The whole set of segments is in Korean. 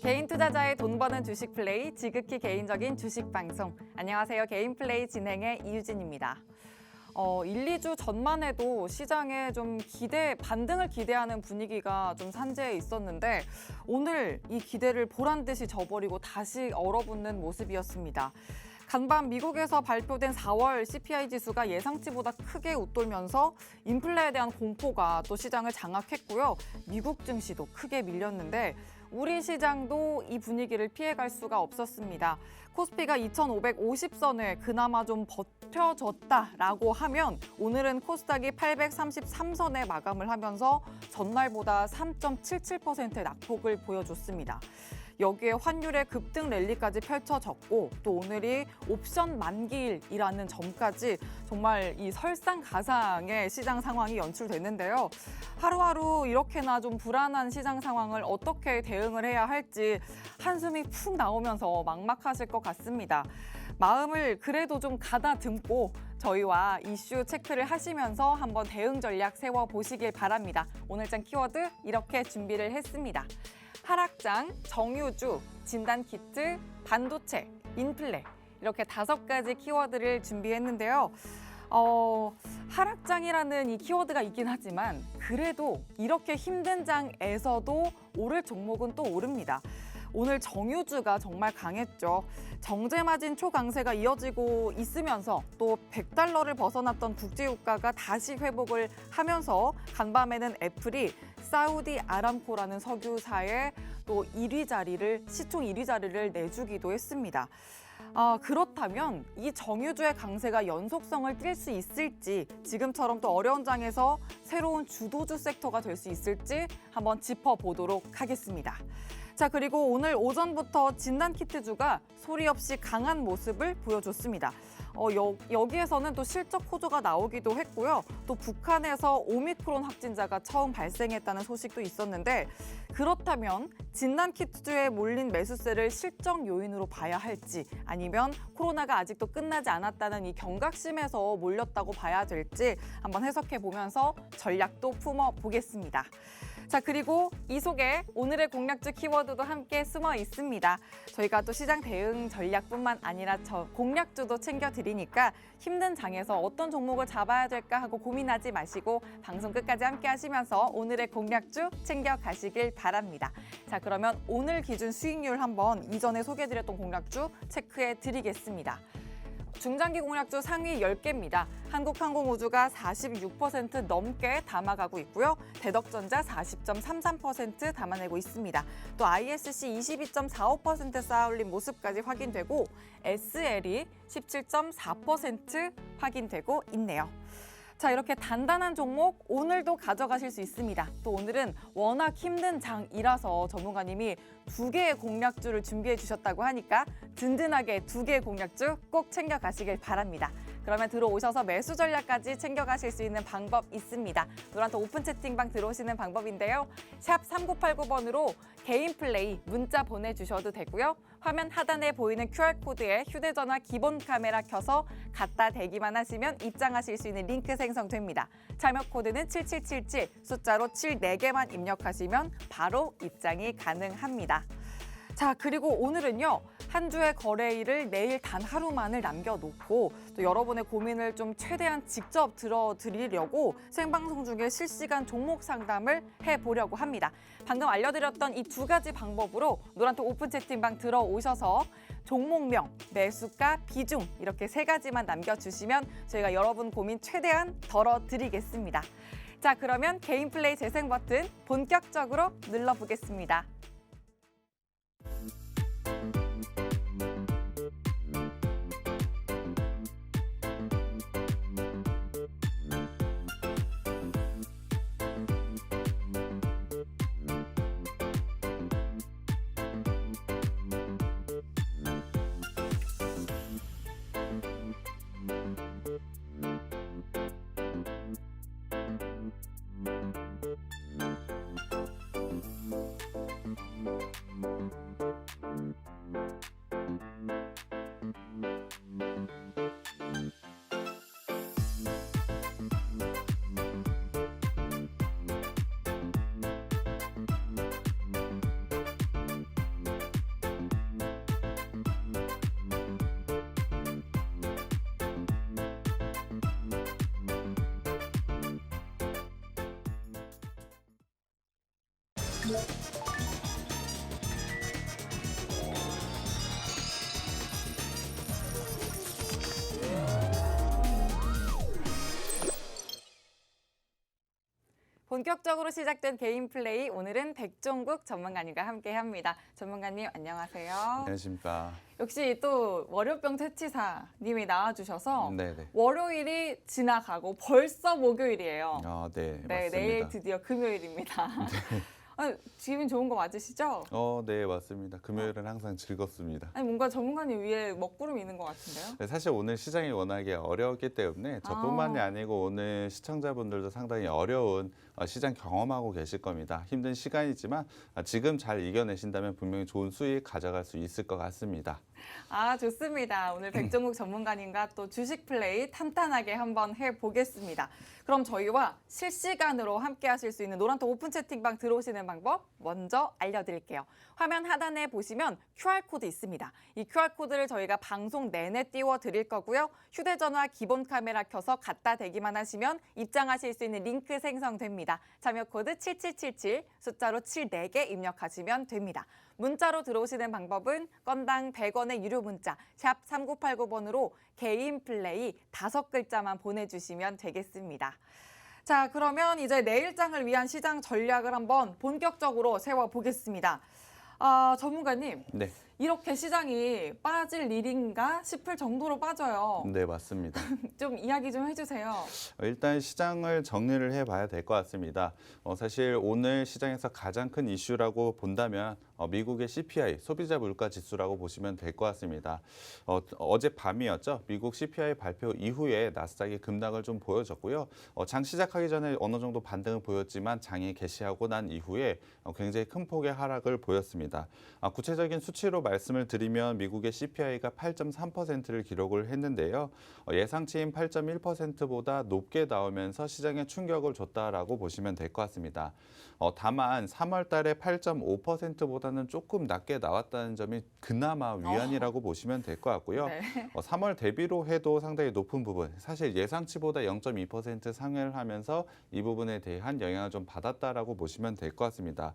개인 투자자의 돈 버는 주식 플레이, 지극히 개인적인 주식 방송. 안녕하세요. 개인 플레이 진행의 이유진입니다. 1, 2주 전만 해도 시장에 좀 반등을 기대하는 분위기가 좀 산재해 있었는데 오늘 이 기대를 보란 듯이 저버리고 다시 얼어붙는 모습이었습니다. 간밤 미국에서 발표된 4월 CPI 지수가 예상치보다 크게 웃돌면서 인플레에 대한 공포가 또 시장을 장악했고요. 미국 증시도 크게 밀렸는데 우리 시장도 이 분위기를 피해갈 수가 없었습니다. 코스피가 2,550선을 그나마 좀 버텨줬다라고 하면 오늘은 코스닥이 833선에 마감을 하면서 전날보다 3.77%의 낙폭을 보여줬습니다. 여기에 환율의 급등 랠리까지 펼쳐졌고 또 오늘이 옵션 만기일이라는 점까지 정말 이 설상가상의 시장 상황이 연출됐는데요. 하루하루 이렇게나 좀 불안한 시장 상황을 어떻게 대응을 해야 할지 한숨이 푹 나오면서 막막하실 것 같습니다. 마음을 그래도 좀 가다듬고 저희와 이슈 체크를 하시면서 한번 대응 전략 세워보시길 바랍니다. 오늘장 키워드 이렇게 준비를 했습니다. 하락장, 정유주, 진단키트, 반도체, 인플레 이렇게 5가지 키워드를 준비했는데요. 하락장이라는 이 키워드가 있긴 하지만 그래도 이렇게 힘든 장에서도 오를 종목은 또 오릅니다. 오늘 정유주가 정말 강했죠. 정제마진 초강세가 이어지고 있으면서 또 100달러를 벗어났던 국제유가가 다시 회복을 하면서 간밤에는 애플이 사우디 아람코라는 석유사에 또 시총 1위 자리를 내주기도 했습니다. 그렇다면 이 정유주의 강세가 연속성을 띌 수 있을지 지금처럼 또 어려운 장에서 새로운 주도주 섹터가 될 수 있을지 한번 짚어보도록 하겠습니다. 자, 그리고 오늘 오전부터 진단키트주가 소리 없이 강한 모습을 보여줬습니다. 여기에서는 또 실적 호조가 나오기도 했고요. 또 북한에서 오미크론 확진자가 처음 발생했다는 소식도 있었는데 그렇다면 진단키트주에 몰린 매수세를 실적 요인으로 봐야 할지 아니면 코로나가 아직도 끝나지 않았다는 이 경각심에서 몰렸다고 봐야 될지 한번 해석해 보면서 전략도 품어보겠습니다. 자, 그리고 이 속에 오늘의 공략주 키워드도 함께 숨어 있습니다. 저희가 또 시장 대응 전략뿐만 아니라 공략주도 챙겨드리니까 힘든 장에서 어떤 종목을 잡아야 될까 하고 고민하지 마시고 방송 끝까지 함께 하시면서 오늘의 공략주 챙겨가시길 바랍니다. 자, 그러면 오늘 기준 수익률 한번 이전에 소개해드렸던 공략주 체크해드리겠습니다. 중장기 공략주 상위 10개입니다. 한국항공우주가 46% 넘게 담아가고 있고요. 대덕전자 40.33% 담아내고 있습니다. 또 ISC 22.45% 쌓아올린 모습까지 확인되고 SL이 17.4% 확인되고 있네요. 자, 이렇게 단단한 종목 오늘도 가져가실 수 있습니다. 또 오늘은 워낙 힘든 장이라서 전문가님이 2개의 공략주를 준비해 주셨다고 하니까 든든하게 2개의 공략주 꼭 챙겨가시길 바랍니다. 그러면 들어오셔서 매수 전략까지 챙겨가실 수 있는 방법 있습니다. 노란톡 오픈 채팅방 들어오시는 방법인데요. 샵 3989번으로 개인 플레이 문자 보내주셔도 되고요. 화면 하단에 보이는 QR코드에 휴대전화 기본 카메라 켜서 갖다 대기만 하시면 입장하실 수 있는 링크 생성됩니다. 참여 코드는 7777, 숫자로 7 4개만 입력하시면 바로 입장이 가능합니다. 자, 그리고 오늘은요. 한 주의 거래일을 내일 단 하루만을 남겨놓고 또 여러분의 고민을 좀 최대한 직접 들어드리려고 생방송 중에 실시간 종목 상담을 해보려고 합니다. 방금 알려드렸던 이 2가지 방법으로 노란톡 오픈 채팅방 들어오셔서 종목명, 매수가, 비중 이렇게 3가지만 남겨주시면 저희가 여러분 고민 최대한 덜어드리겠습니다. 자, 그러면 개인 플레이 재생 버튼 본격적으로 눌러보겠습니다. 본격적으로 시작된 개인 플레이, 오늘은 백종국 전문가님과 함께합니다. 전문가님 안녕하세요. 안녕하십니까. 역시 또 월요병 퇴치사님이 나와주셔서 네네. 월요일이 지나가고 벌써 목요일이에요. 네, 네, 맞습니다. 내일 드디어 금요일입니다. 기분 좋은 거 맞으시죠? 네, 맞습니다. 금요일은 항상 즐겁습니다. 아니 뭔가 전문가님 위에 먹구름이 있는 것 같은데요? 네, 사실 오늘 시장이 워낙에 어려웠기 때문에 저뿐만이 아니고 오늘 시청자분들도 상당히 어려운 시장 경험하고 계실 겁니다. 힘든 시간이지만 지금 잘 이겨내신다면 분명히 좋은 수익 가져갈 수 있을 것 같습니다. 좋습니다. 오늘 백종국 전문가님과 또 주식 플레이 탄탄하게 한번 해보겠습니다. 그럼 저희와 실시간으로 함께 하실 수 있는 노란톡 오픈 채팅방 들어오시는 방법 먼저 알려드릴게요. 화면 하단에 보시면 QR코드 있습니다. 이 QR코드를 저희가 방송 내내 띄워드릴 거고요. 휴대전화 기본 카메라 켜서 갖다 대기만 하시면 입장하실 수 있는 링크 생성됩니다. 참여 코드 7777, 숫자로 74개 입력하시면 됩니다. 문자로 들어오시는 방법은 건당 100원의 유료 문자 샵 3989번으로 개인 플레이 5글자만 보내주시면 되겠습니다. 자, 그러면 이제 내일장을 위한 시장 전략을 한번 본격적으로 세워보겠습니다. 전문가님, 네. 이렇게 시장이 빠질 일인가 싶을 정도로 빠져요. 네, 맞습니다. 좀 이야기 좀 해주세요. 일단 시장을 정리를 해봐야 될 것 같습니다. 사실 오늘 시장에서 가장 큰 이슈라고 본다면 미국의 CPI, 소비자 물가 지수라고 보시면 될 것 같습니다. 어제 밤이었죠. 미국 CPI 발표 이후에 나스닥이 급락을 좀 보여줬고요. 장 시작하기 전에 어느 정도 반등을 보였지만 장이 개시하고 난 이후에 굉장히 큰 폭의 하락을 보였습니다. 구체적인 수치로 말씀을 드리면 미국의 CPI가 8.3%를 기록을 했는데요. 예상치인 8.1%보다 높게 나오면서 시장에 충격을 줬다라고 보시면 될 것 같습니다. 다만 3월 달에 8.5%보다는 조금 낮게 나왔다는 점이 그나마 위안이라고 보시면 될 것 같고요. 네. 3월 대비로 해도 상당히 높은 부분, 사실 예상치보다 0.2% 상회를 하면서 이 부분에 대한 영향을 좀 받았다라고 보시면 될 것 같습니다.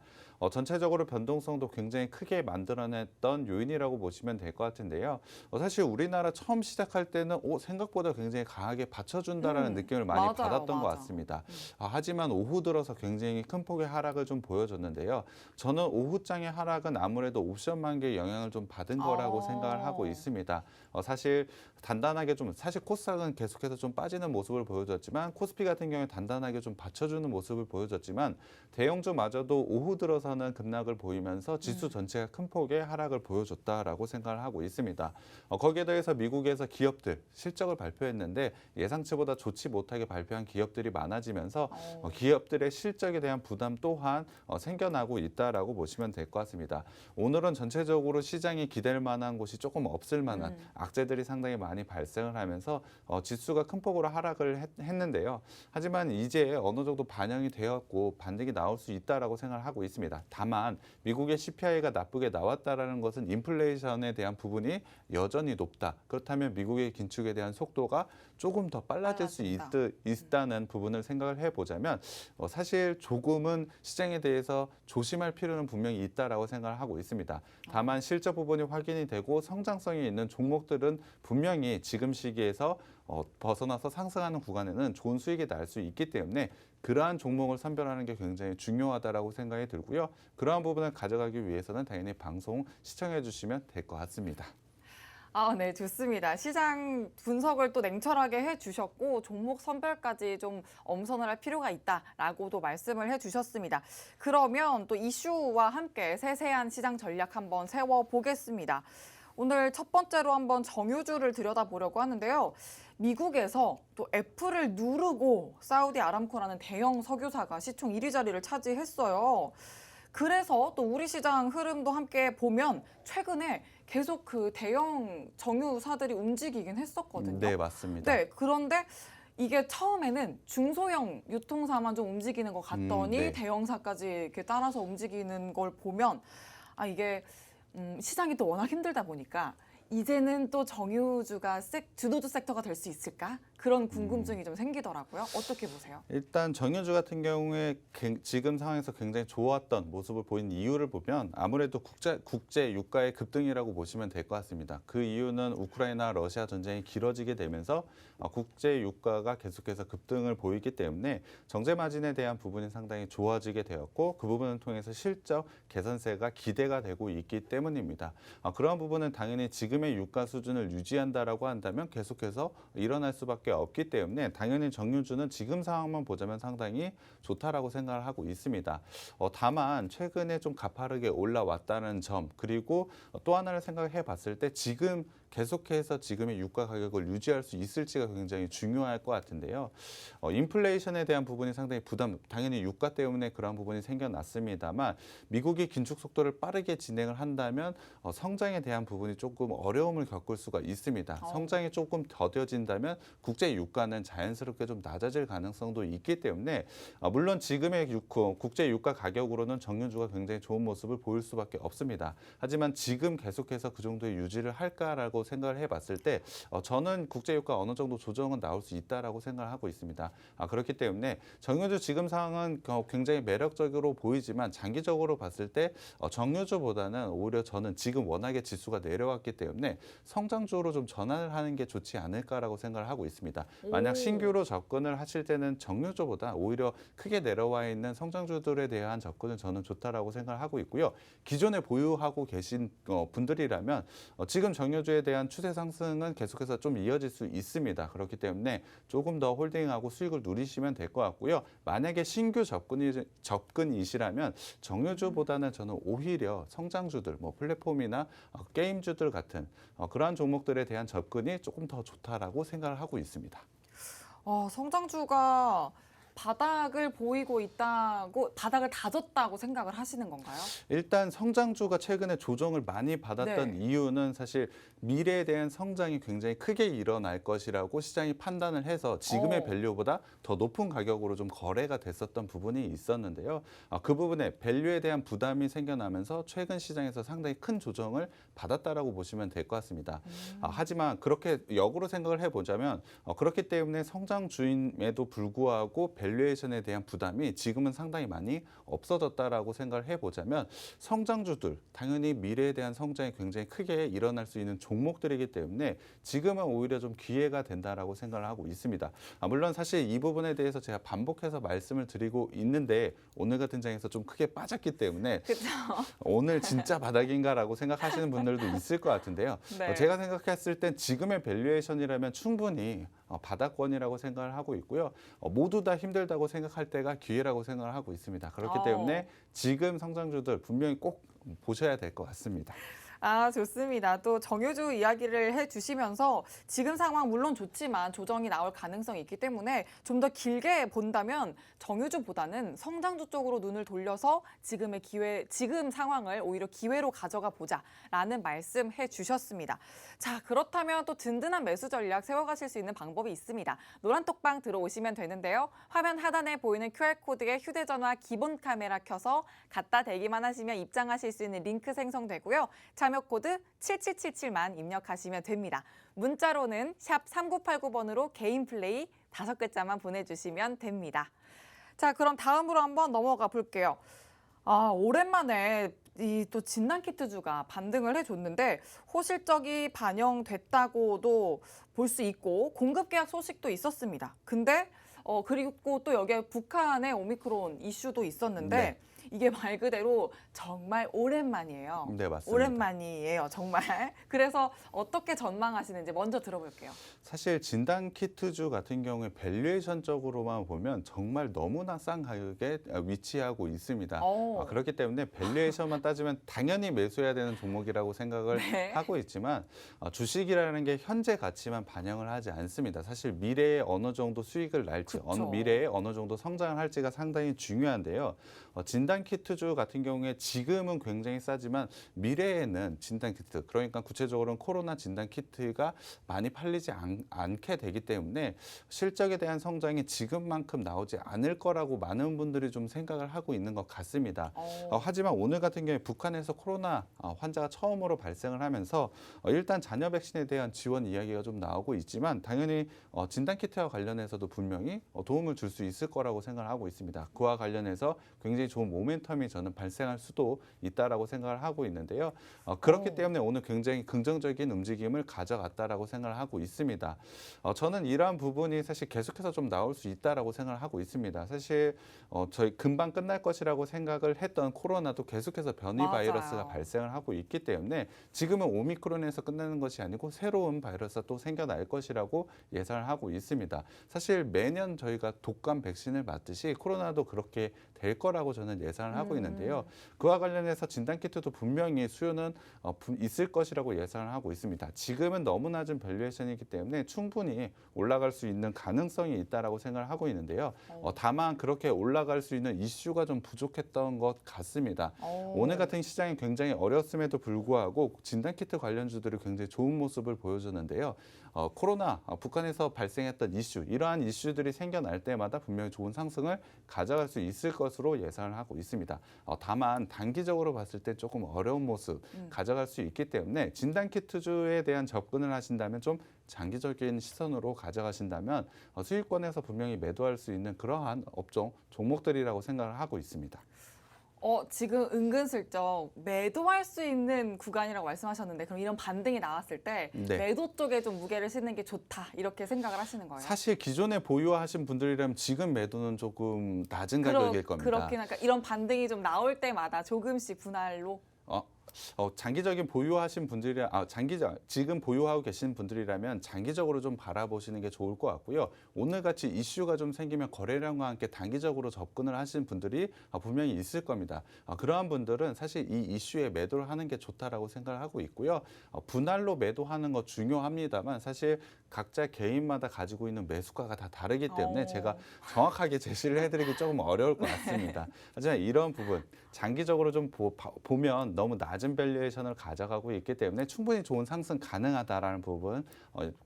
전체적으로 변동성도 굉장히 크게 만들어냈던 요인이라고 보시면 될 것 같은데요. 사실 우리나라 처음 시작할 때는 생각보다 굉장히 강하게 받쳐준다라는 느낌을 많이 맞아요, 받았던 것 맞아. 같습니다. 하지만 오후 들어서 굉장히 큰 폭의 하락을 좀 보여줬는데요. 저는 오후장의 하락은 아무래도 옵션 만기에 영향을 좀 받은 거라고 생각을 하고 있습니다. 사실 단단하게 사실 코스닥은 계속해서 좀 빠지는 모습을 보여줬지만 코스피 같은 경우에 단단하게 좀 받쳐주는 모습을 보여줬지만 대형주마저도 오후 들어서는 급락을 보이면서 지수 전체가 큰 폭의 하락을 보여줬다라고 생각을 하고 있습니다. 거기에 더해서 미국에서 기업들 실적을 발표했는데 예상치보다 좋지 못하게 발표한 기업들이 많아지면서 기업들의 실적에 대한 부담 또한 생겨나고 있다라고 보시면 될 것 같습니다. 오늘은 전체적으로 시장이 기댈 만한 곳이 조금 없을 만한 악재들이 상당히 많이 발생을 하면서 지수가 큰 폭으로 하락을 했는데요. 하지만 이제 어느 정도 반영이 되었고 반등이 나올 수 있다라고 생각을 하고 있습니다. 다만 미국의 CPI가 나쁘게 나왔다라는 것은 인플레이션에 대한 부분이 여전히 높다. 그렇다면 미국의 긴축에 대한 속도가 조금 더 빨라질 수 있다는 부분을 생각을 해보자면 사실 조금은 시장에 대해서 조심할 필요는 분명히 있다라고 생각을 하고 있습니다. 다만 실적 부분이 확인이 되고 성장성이 있는 종목들은 분명히 지금 시기에서 벗어나서 상승하는 구간에는 좋은 수익이 날 수 있기 때문에 그러한 종목을 선별하는 게 굉장히 중요하다라고 생각이 들고요. 그러한 부분을 가져가기 위해서는 당연히 방송 시청해 주시면 될 것 같습니다. 네, 좋습니다. 시장 분석을 또 냉철하게 해주셨고 종목 선별까지 좀 엄선을 할 필요가 있다라고도 말씀을 해주셨습니다. 그러면 또 이슈와 함께 세세한 시장 전략 한번 세워보겠습니다. 오늘 첫 번째로 한번 정유주를 들여다보려고 하는데요. 미국에서 또 애플을 누르고 사우디 아람코라는 대형 석유사가 시총 1위 자리를 차지했어요. 그래서 또 우리 시장 흐름도 함께 보면 최근에 계속 그 대형 정유사들이 움직이긴 했었거든요. 네, 맞습니다. 네, 그런데 이게 처음에는 중소형 유통사만 좀 움직이는 것 같더니 네. 대형사까지 이렇게 따라서 움직이는 걸 보면 이게 시장이 또 워낙 힘들다 보니까 이제는 또 정유주가 주도주 섹터가 될 수 있을까? 그런 궁금증이 좀 생기더라고요. 어떻게 보세요? 일단 정유주 같은 경우에 지금 상황에서 굉장히 좋았던 모습을 보인 이유를 보면 아무래도 국제 유가의 급등이라고 보시면 될 것 같습니다. 그 이유는 우크라이나 러시아 전쟁이 길어지게 되면서 국제 유가가 계속해서 급등을 보이기 때문에 정제 마진에 대한 부분이 상당히 좋아지게 되었고 그 부분을 통해서 실적 개선세가 기대가 되고 있기 때문입니다. 그런 부분은 당연히 지금의 유가 수준을 유지한다라고 한다면 계속해서 일어날 수밖에 없기 때문에 당연히 정유주는 지금 상황만 보자면 상당히 좋다라고 생각을 하고 있습니다. 다만 최근에 좀 가파르게 올라왔다는 점 그리고 또 하나를 생각해 봤을 때 지금 계속해서 지금의 유가 가격을 유지할 수 있을지가 굉장히 중요할 것 같은데요. 인플레이션에 대한 부분이 상당히 당연히 유가 때문에 그런 부분이 생겨났습니다만 미국이 긴축 속도를 빠르게 진행을 한다면 성장에 대한 부분이 조금 어려움을 겪을 수가 있습니다. 성장이 조금 더뎌진다면 국제 유가는 자연스럽게 좀 낮아질 가능성도 있기 때문에 물론 지금의 국제 유가 가격으로는 정유주가 굉장히 좋은 모습을 보일 수밖에 없습니다. 하지만 지금 계속해서 그 정도의 유지를 할까라고 생각을 해봤을 때 저는 국제유가 어느 정도 조정은 나올 수 있다라고 생각을 하고 있습니다. 그렇기 때문에 정유주 지금 상황은 굉장히 매력적으로 보이지만 장기적으로 봤을 때 정유주보다는 오히려 저는 지금 워낙에 지수가 내려왔기 때문에 성장주로 좀 전환을 하는 게 좋지 않을까라고 생각을 하고 있습니다. 만약 신규로 접근을 하실 때는 정유주보다 오히려 크게 내려와 있는 성장주들에 대한 접근은 저는 좋다라고 생각을 하고 있고요. 기존에 보유하고 계신 분들이라면 지금 정유주에 대한 추세 상승은 계속해서 좀 이어질 수 있습니다. 그렇기 때문에 조금 더 홀딩하고 수익을 누리시면 될 것 같고요. 만약에 신규 접근이시라면 정유주보다는 저는 오히려 성장주들, 플랫폼이나 게임주들 같은 그러한 종목들에 대한 접근이 조금 더 좋다라고 생각을 하고 있습니다. 성장주가 바닥을 보이고 있다고, 바닥을 다졌다고 생각을 하시는 건가요? 일단 성장주가 최근에 조정을 많이 받았던 이유는 사실 미래에 대한 성장이 굉장히 크게 일어날 것이라고 시장이 판단을 해서 지금의 밸류보다 더 높은 가격으로 좀 거래가 됐었던 부분이 있었는데요. 그 부분에 밸류에 대한 부담이 생겨나면서 최근 시장에서 상당히 큰 조정을 받았다라고 보시면 될 것 같습니다. 하지만 그렇게 역으로 생각을 해보자면 그렇기 때문에 성장주임에도 불구하고 밸류에이션에 대한 부담이 지금은 상당히 많이 없어졌다라고 생각을 해보자면 성장주들, 당연히 미래에 대한 성장이 굉장히 크게 일어날 수 있는 종목들이기 때문에 지금은 오히려 좀 기회가 된다라고 생각을 하고 있습니다. 물론 사실 이 부분에 대해서 제가 반복해서 말씀을 드리고 있는데 오늘 같은 장에서 좀 크게 빠졌기 때문에 그렇죠. 오늘 진짜 바닥인가라고 생각하시는 분들도 있을 것 같은데요. 네. 제가 생각했을 땐 지금의 밸류에이션이라면 충분히 바닥권이라고 생각을 하고 있고요. 모두 다 힘들다고 생각할 때가 기회라고 생각을 하고 있습니다. 그렇기 때문에 지금 성장주들 분명히 꼭 보셔야 될 것 같습니다. 좋습니다. 또 정유주 이야기를 해주시면서 지금 상황 물론 좋지만 조정이 나올 가능성이 있기 때문에 좀 더 길게 본다면 정유주보다는 성장주 쪽으로 눈을 돌려서 지금 상황을 오히려 기회로 가져가 보자라는 말씀 해주셨습니다. 자, 그렇다면 또 든든한 매수 전략 세워가실 수 있는 방법이 있습니다. 노란톡방 들어오시면 되는데요. 화면 하단에 보이는 QR코드에 휴대전화 기본 카메라 켜서 갖다 대기만 하시면 입장하실 수 있는 링크 생성되고요. 참여 코드 7777만 입력하시면 됩니다. 문자로는 샵 3989번으로 개인 플레이 5글자만 보내주시면 됩니다. 자, 그럼 다음으로 한번 넘어가 볼게요. 오랜만에 또 진단키트주가 반등을 해줬는데 호실적이 반영됐다고도 볼 수 있고 공급 계약 소식도 있었습니다. 근데 그리고 또 여기에 북한의 오미크론 이슈도 있었는데 이게 말 그대로 정말 오랜만이에요. 네, 맞습니다. 오랜만이에요, 정말. 그래서 어떻게 전망하시는지 먼저 들어볼게요. 사실 진단키트주 같은 경우에 밸류에이션적으로만 보면 정말 너무나 싼 가격에 위치하고 있습니다. 그렇기 때문에 밸류에이션만 따지면 당연히 매수해야 되는 종목이라고 생각을 하고 있지만 주식이라는 게 현재 가치만 반영을 하지 않습니다. 사실 미래에 어느 정도 수익을 날지, 미래에 어느 정도 성장을 할지가 상당히 중요한데요. 진단 진단키트주 같은 경우에 지금은 굉장히 싸지만 미래에는 진단키트, 그러니까 구체적으로는 코로나 진단키트가 많이 팔리지 않게 되기 때문에 실적에 대한 성장이 지금만큼 나오지 않을 거라고 많은 분들이 좀 생각을 하고 있는 것 같습니다. 하지만 오늘 같은 경우에 북한에서 코로나 환자가 처음으로 발생을 하면서 일단 잔여 백신에 대한 지원 이야기가 좀 나오고 있지만 당연히 진단키트와 관련해서도 분명히 도움을 줄 수 있을 거라고 생각을 하고 있습니다. 그와 관련해서 굉장히 좋은 모멘텀이 저는 발생할 수도 있다라고 생각을 하고 있는데요. 그렇기 때문에 오늘 굉장히 긍정적인 움직임을 가져갔다라고 생각을 하고 있습니다. 저는 이러한 부분이 사실 계속해서 좀 나올 수 있다라고 생각을 하고 있습니다. 사실 저희 금방 끝날 것이라고 생각을 했던 코로나도 계속해서 변이 맞아요. 바이러스가 발생을 하고 있기 때문에 지금은 오미크론에서 끝나는 것이 아니고 새로운 바이러스가 또 생겨날 것이라고 예상을 하고 있습니다. 사실 매년 저희가 독감 백신을 맞듯이 코로나도 그렇게 될 거라고 저는 예상을 하고 있는데요. 그와 관련해서 진단키트도 분명히 수요는 있을 것이라고 예상을 하고 있습니다. 지금은 너무 낮은 밸류에이션이기 때문에 충분히 올라갈 수 있는 가능성이 있다라고 생각을 하고 있는데요. 다만 그렇게 올라갈 수 있는 이슈가 좀 부족했던 것 같습니다. 오늘 같은 시장이 굉장히 어렸음에도 불구하고 진단키트 관련주들이 굉장히 좋은 모습을 보여주는데요. 코로나, 북한에서 발생했던 이슈, 이러한 이슈들이 생겨날 때마다 분명히 좋은 상승을 가져갈 수 있을 것으로 예상을 하고 있습니다. 다만 단기적으로 봤을 때 조금 어려운 모습 가져갈 수 있기 때문에 진단키트주에 대한 접근을 하신다면 좀 장기적인 시선으로 가져가신다면 수익권에서 분명히 매도할 수 있는 그러한 업종, 종목들이라고 생각을 하고 있습니다. 지금 은근슬쩍 매도할 수 있는 구간이라고 말씀하셨는데 그럼 이런 반등이 나왔을 때 네. 매도 쪽에 좀 무게를 싣는 게 좋다 이렇게 생각을 하시는 거예요? 사실 기존에 보유하신 분들이라면 지금 매도는 조금 낮은 가격일 겁니다. 그렇긴 하니까 이런 반등이 좀 나올 때마다 조금씩 분할로 장기적인 보유하신 분들이 지금 보유하고 계신 분들이라면 장기적으로 좀 바라보시는 게 좋을 것 같고요. 오늘같이 이슈가 좀 생기면 거래량과 함께 단기적으로 접근을 하신 분들이 분명히 있을 겁니다. 그러한 분들은 사실 이 이슈에 매도를 하는 게 좋다라고 생각을 하고 있고요. 분할로 매도하는 거 중요합니다만 사실 각자 개인마다 가지고 있는 매수가가 다 다르기 때문에 제가 정확하게 제시를 해드리기 조금 어려울 것 같습니다. 하지만 이런 부분 장기적으로 좀 보면 너무 낮은 밸류에이션을 가져가고 있기 때문에 충분히 좋은 상승 가능하다라는 부분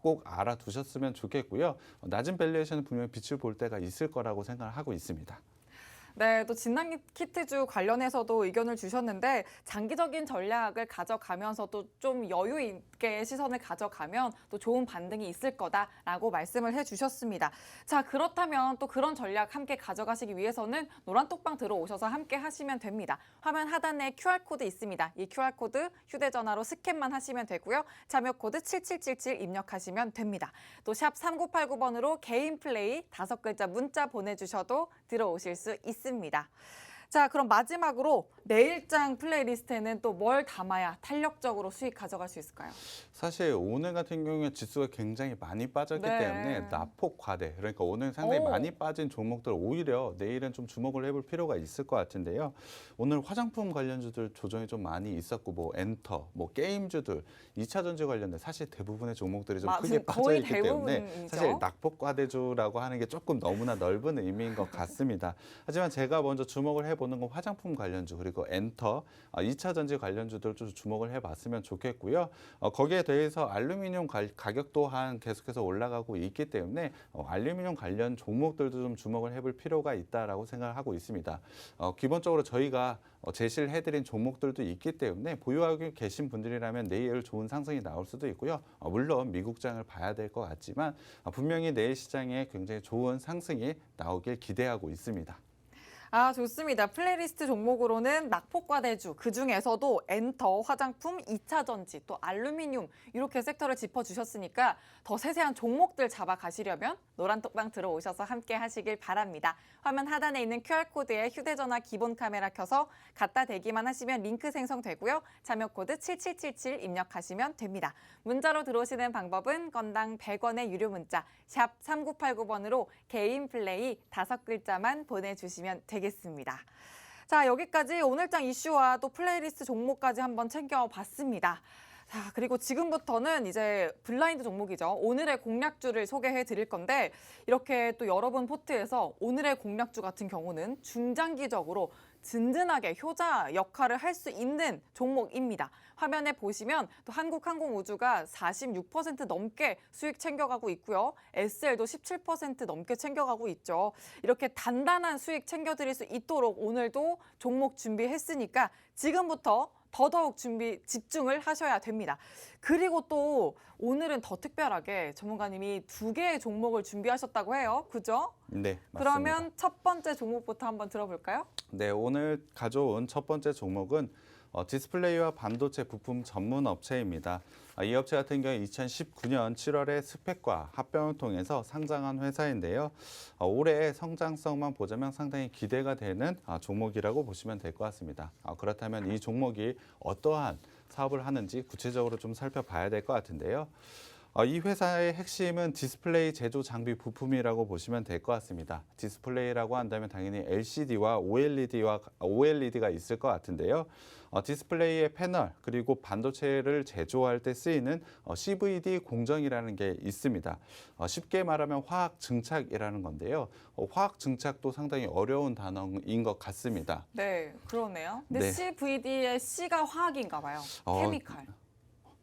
꼭 알아두셨으면 좋겠고요. 낮은 밸류에이션은 분명히 빛을 볼 때가 있을 거라고 생각을 하고 있습니다. 네, 또 진단키트주 관련해서도 의견을 주셨는데 장기적인 전략을 가져가면서도 좀 여유 있게 시선을 가져가면 또 좋은 반등이 있을 거다라고 말씀을 해주셨습니다. 자, 그렇다면 또 그런 전략 함께 가져가시기 위해서는 노란톡방 들어오셔서 함께 하시면 됩니다. 화면 하단에 QR코드 있습니다. 이 QR코드 휴대전화로 스캔만 하시면 되고요. 참여코드 7777 입력하시면 됩니다. 또 샵 3989번으로 개인 플레이 5글자 문자 보내주셔도 들어오실 수 있습니다. 자, 그럼 마지막으로 내일장 플레이리스트에는 또 뭘 담아야 탄력적으로 수익 가져갈 수 있을까요? 사실 오늘 같은 경우에 지수가 굉장히 많이 빠졌기 때문에 낙폭 과대, 그러니까 오늘 상당히 많이 빠진 종목들 오히려 내일은 좀 주목을 해볼 필요가 있을 것 같은데요. 오늘 화장품 관련주들 조정이 좀 많이 있었고 뭐 엔터, 뭐 게임주들, 2차 전지 관련된 사실 대부분의 종목들이 좀 크게 빠져있기 때문에 사실 낙폭 과대주라고 하는 게 조금 너무나 넓은 의미인 것 같습니다. 하지만 제가 먼저 주목을 해보는 건 화장품 관련주 그리고 엔터, 2차 전지 관련주들 좀 주목을 해봤으면 좋겠고요. 거기에 대해서 알루미늄 가격 또한 계속해서 올라가고 있기 때문에 알루미늄 관련 종목들도 좀 주목을 해볼 필요가 있다라고 생각을 하고 있습니다. 기본적으로 저희가 제시를 해드린 종목들도 있기 때문에 보유하고 계신 분들이라면 내일 좋은 상승이 나올 수도 있고요. 물론 미국장을 봐야 될 것 같지만 분명히 내일 시장에 굉장히 좋은 상승이 나오길 기대하고 있습니다. 좋습니다. 플레이리스트 종목으로는 낙폭과대주, 그중에서도 엔터, 화장품, 2차 전지, 또 알루미늄 이렇게 섹터를 짚어주셨으니까 더 세세한 종목들 잡아가시려면 노란톡방 들어오셔서 함께 하시길 바랍니다. 화면 하단에 있는 QR코드에 휴대전화 기본 카메라 켜서 갖다 대기만 하시면 링크 생성되고요. 참여코드 7777 입력하시면 됩니다. 문자로 들어오시는 방법은 건당 100원의 유료 문자 샵 3989번으로 개인 플레이 5글자만 보내주시면 되겠습니다. 자, 여기까지 오늘장 이슈와 또 플레이리스트 종목까지 한번 챙겨봤습니다. 자, 그리고 지금부터는 이제 블라인드 종목이죠. 오늘의 공략주를 소개해 드릴 건데 이렇게 또 여러분 포트에서 오늘의 공략주 같은 경우는 중장기적으로 든든하게 효자 역할을 할 수 있는 종목입니다. 화면에 보시면 또 한국항공우주가 46% 넘게 수익 챙겨가고 있고요. SL도 17% 넘게 챙겨가고 있죠. 이렇게 단단한 수익 챙겨드릴 수 있도록 오늘도 종목 준비했으니까 지금부터 더더욱 집중을 하셔야 됩니다. 그리고 또 오늘은 더 특별하게 전문가님이 2개의 종목을 준비하셨다고 해요. 그죠? 네, 맞습니다. 그러면 첫 번째 종목부터 한번 들어볼까요? 네, 오늘 가져온 첫 번째 종목은 디스플레이와 반도체 부품 전문 업체입니다. 이 업체 같은 경우 2019년 7월에 스펙과 합병을 통해서 상장한 회사인데요. 올해 성장성만 보자면 상당히 기대가 되는 종목이라고 보시면 될 것 같습니다. 그렇다면 이 종목이 어떠한 사업을 하는지 구체적으로 좀 살펴봐야 될 것 같은데요. 이 회사의 핵심은 디스플레이 제조 장비 부품이라고 보시면 될 것 같습니다. 디스플레이라고 한다면 당연히 LCD와 OLED가 있을 것 같은데요. 디스플레이의 패널 그리고 반도체를 제조할 때 쓰이는 CVD 공정이라는 게 있습니다. 쉽게 말하면 화학 증착이라는 건데요. 화학 증착도 상당히 어려운 단어인 것 같습니다. 네, 그러네요. 근데 네. CVD의 C가 화학인가 봐요. 케미칼.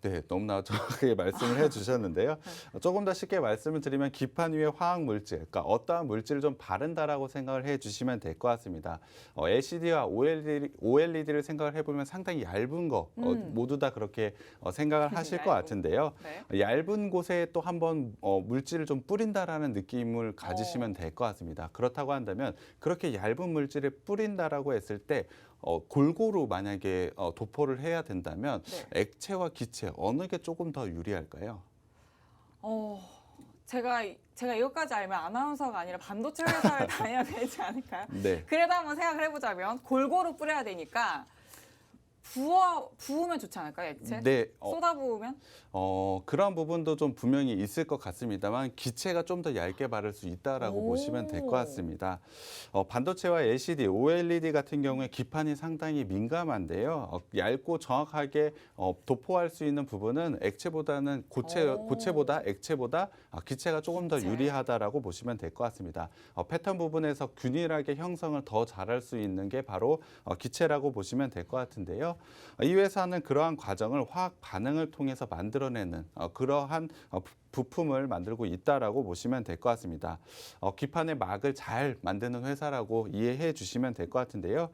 네, 너무나 정확하게 말씀을 해주셨는데요. 조금 더 쉽게 말씀을 드리면 기판 위에 화학 물질, 그러니까 어떠한 물질을 좀 바른다라고 생각을 해주시면 될 것 같습니다. LCD와 OLED를 생각을 해보면 상당히 얇은 거 모두 다 그렇게 생각을 하실 것 같은데요. 네. 얇은 곳에 또 한번 물질을 좀 뿌린다라는 느낌을 가지시면 될 것 같습니다. 그렇다고 한다면 그렇게 얇은 물질을 뿌린다라고 했을 때 골고루 만약에 도포를 해야 된다면 네. 액체와 기체 어느 게 조금 더 유리할까요? 제가 이것까지 알면 아나운서가 아니라 반도체 회사를 다녀야 되지 않을까요? 네. 그래도 한번 생각을 해보자면 골고루 뿌려야 되니까 부으면 좋지 않을까요, 액체? 네. 쏟아 부으면? 그런 부분도 좀 분명히 있을 것 같습니다만 기체가 좀 더 얇게 바를 수 있다라고 보시면 될 것 같습니다. 반도체와 LCD, OLED 같은 경우에 기판이 상당히 민감한데요. 얇고 정확하게 도포할 수 있는 부분은 액체보다는 고체보다 액체보다 기체가 조금 더 기체. 유리하다라고 보시면 될 것 같습니다. 패턴 부분에서 균일하게 형성을 더 잘할 수 있는 게 바로 기체라고 보시면 될 것 같은데요. 이 회사는 그러한 과정을 화학 반응을 통해서 만들어내는 그러한 부품을 만들고 있다라고 보시면 될 것 같습니다. 기판의 막을 잘 만드는 회사라고 이해해 주시면 될 것 같은데요.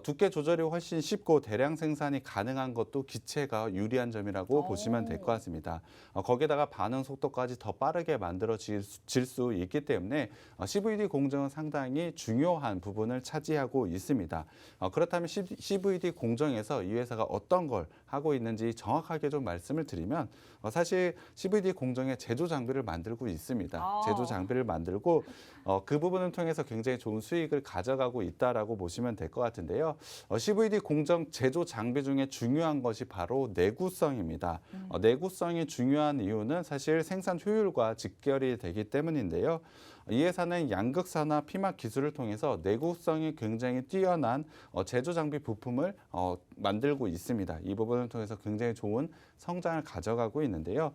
두께 조절이 훨씬 쉽고 대량 생산이 가능한 것도 기체가 유리한 점이라고 보시면 될 것 같습니다. 거기다가 반응 속도까지 더 빠르게 만들어질 수 있기 때문에 CVD 공정은 상당히 중요한 부분을 차지하고 있습니다. 그렇다면 CVD 공정에서 이 회사가 어떤 걸 하고 있는지 정확하게 좀 말씀을 드리면 사실 CVD 공정의 제조 장비를 만들고 있습니다. 제조 장비를 만들고 그 부분을 통해서 굉장히 좋은 수익을 가져가고 있다라고 보시면 될 것 같은데요. CVD 공정 제조 장비 중에 중요한 것이 바로 내구성입니다. 내구성이 중요한 이유는 사실 생산 효율과 직결이 되기 때문인데요. 이 회사는 양극사나 피막 기술을 통해서 내구성이 굉장히 뛰어난 제조 장비 부품을 만들고 있습니다. 이 부분을 통해서 굉장히 좋은 성장을 가져가고 있는데요.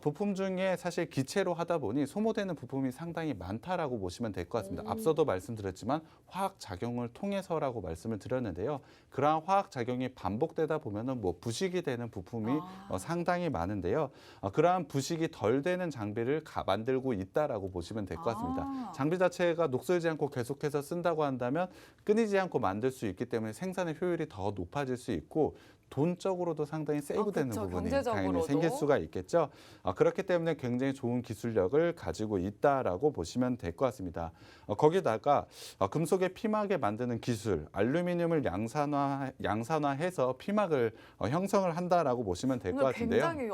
부품 중에 사실 기체로 하다 보니 소모되는 부품이 상당히 많다라고 보시면 될 것 같습니다. 앞서도 말씀드렸지만 화학 작용을 통해서라고 말씀을 드렸는데요. 그러한 화학 작용이 반복되다 보면은 부식이 되는 부품이 상당히 많은데요. 그러한 부식이 덜 되는 장비를 만들고 있다라고 보시면 될 것 같습니다. 장비 자체가 녹슬지 않고 계속해서 쓴다고 한다면 끊이지 않고 만들 수 있기 때문에 생산의 효율이 더 높아질 수 있고 돈적으로도 상당히 세이브되는 그쵸, 부분이 경제적으로도. 당연히 생길 수가 있겠죠. 그렇기 때문에 굉장히 좋은 기술력을 가지고 있다라고 보시면 될 것 같습니다. 거기다가 금속의 피막에 만드는 기술, 알루미늄을 양산화해서 피막을 형성을 한다라고 보시면 될 것 같은데요. 굉장히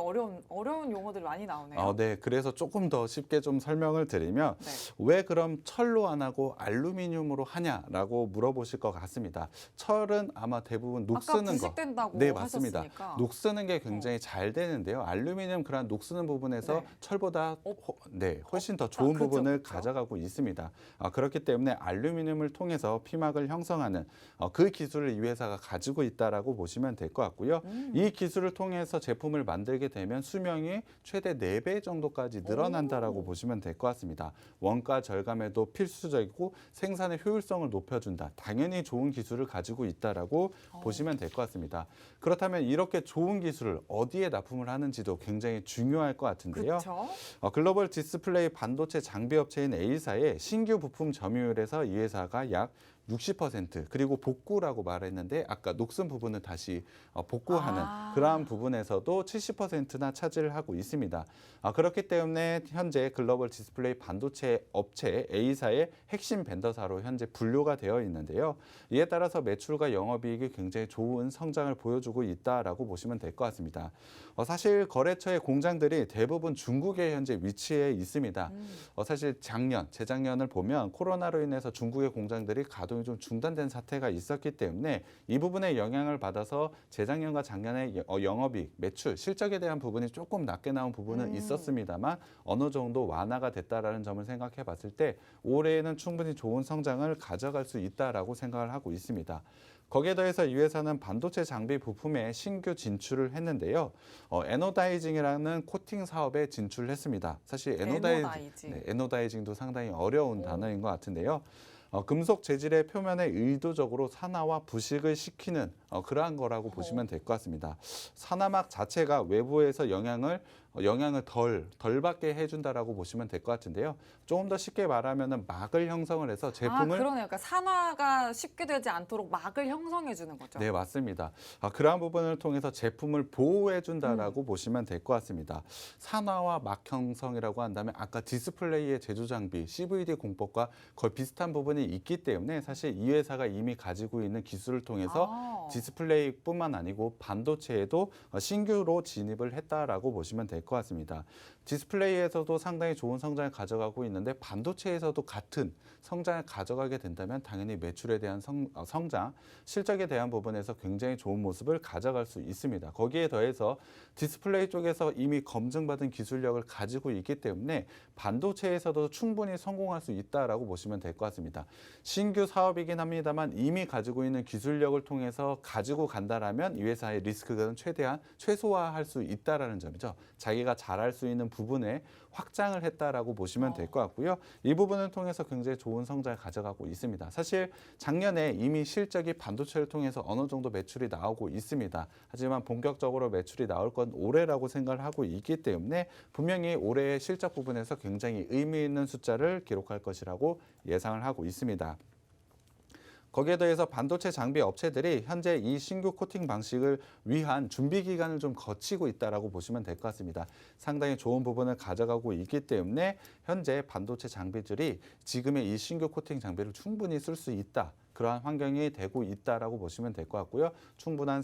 어려운 용어들이 많이 나오네요. 네, 그래서 조금 더 쉽게 좀 설명을 드리면 왜 그럼 철로 안 하고 알루미늄으로 하냐라고 물어보실 것 같습니다. 철은 아마 대부분 녹 아까 쓰는 거. 부식된다고 네, 맞습니다. 하셨으니까. 녹쓰는 게 굉장히 잘 되는데요. 알루미늄 그런 녹쓰는 부분에서 네. 철보다 훨씬 더 좋은 그쵸, 부분을 그쵸. 가져가고 있습니다. 그렇기 때문에 알루미늄을 통해서 피막을 형성하는 그 기술을 이 회사가 가지고 있다라고 보시면 될 것 같고요. 이 기술을 통해서 제품을 만들게 되면 수명이 최대 4배 정도까지 늘어난다라고 보시면 될 것 같습니다. 원가 절감에도 필수적이고 생산의 효율성을 높여준다. 당연히 좋은 기술을 가지고 있다라고 보시면 될 것 같습니다. 그렇다면 이렇게 좋은 기술을 어디에 납품을 하는지도 굉장히 중요할 것 같은데요. 그렇죠. 글로벌 디스플레이 반도체 장비 업체인 A사의 신규 부품 점유율에서 이 회사가 약 60% 그리고 복구라고 말했는데 아까 녹슨 부분을 다시 복구하는 그러한 부분에서도 70%나 차지를 하고 있습니다. 그렇기 때문에 현재 글로벌 디스플레이 반도체 업체 A사의 핵심 벤더사로 현재 분류가 되어 있는데요. 이에 따라서 매출과 영업이익이 굉장히 좋은 성장을 보여주고 있다라고 보시면 될 것 같습니다. 사실 거래처의 공장들이 대부분 중국에 현재 위치해 있습니다. 사실 재작년을 보면 코로나로 인해서 중국의 공장들이 가동이 좀 중단된 사태가 있었기 때문에 이 부분에 영향을 받아서 재작년과 작년에 영업이익, 매출, 실적에 대한 부분이 조금 낮게 나온 부분은 있었습니다만 어느 정도 완화가 됐다라는 점을 생각해 봤을 때 올해에는 충분히 좋은 성장을 가져갈 수 있다라고 생각을 하고 있습니다. 거기에 더해서 이 회사는 반도체 장비 부품에 신규 진출을 했는데요. 에노다이징이라는 코팅 사업에 진출했습니다. 사실 에노다이징도 상당히 어려운 단어인 것 같은데요. 금속 재질의 표면에 의도적으로 산화와 부식을 시키는 그러한 거라고 보시면 될 것 같습니다. 산화막 자체가 외부에서 영향을 덜 받게 해준다라고 보시면 될 것 같은데요. 조금 더 쉽게 말하면 막을 형성을 해서 제품을 그러네요. 그러니까 산화가 쉽게 되지 않도록 막을 형성해 주는 거죠. 네, 맞습니다. 그러한 부분을 통해서 제품을 보호해 준다라고 보시면 될 것 같습니다. 산화와 막 형성이라고 한다면 아까 디스플레이의 제조 장비, CVD 공법과 거의 비슷한 부분이 있기 때문에 사실 이 회사가 이미 가지고 있는 기술을 통해서 디스플레이뿐만 아니고 반도체에도 신규로 진입을 했다라고 보시면 될 것 같습니다. 디스플레이에서도 상당히 좋은 성장을 가져가고 있는데 반도체에서도 같은 성장을 가져가게 된다면 당연히 매출에 대한 성장, 실적에 대한 부분에서 굉장히 좋은 모습을 가져갈 수 있습니다. 거기에 더해서 디스플레이 쪽에서 이미 검증받은 기술력을 가지고 있기 때문에 반도체에서도 충분히 성공할 수 있다라고 보시면 될 것 같습니다. 신규 사업이긴 합니다만 이미 가지고 있는 기술력을 통해서 가지고 간다라면 이 회사의 리스크는 최대한 최소화할 수 있다라는 점이죠. 자기가 잘할 수 있는 부분에 확장을 했다라고 보시면 될 것 같고요. 이 부분을 통해서 굉장히 좋은 성장을 가져가고 있습니다. 사실 작년에 이미 실적이 반도체를 통해서 어느 정도 매출이 나오고 있습니다. 하지만 본격적으로 매출이 나올 건 올해라고 생각을 하고 있기 때문에 분명히 올해의 실적 부분에서 굉장히 의미 있는 숫자를 기록할 것이라고 예상을 하고 있습니다. 거기에 더해서 반도체 장비 업체들이 현재 이 신규 코팅 방식을 위한 준비 기간을 좀 거치고 있다라고 보시면 될 것 같습니다. 상당히 좋은 부분을 가져가고 있기 때문에 현재 반도체 장비들이 지금의 이 신규 코팅 장비를 충분히 쓸 수 있다. 그러한 환경이 되고 있다라고 보시면 될 것 같고요. 충분한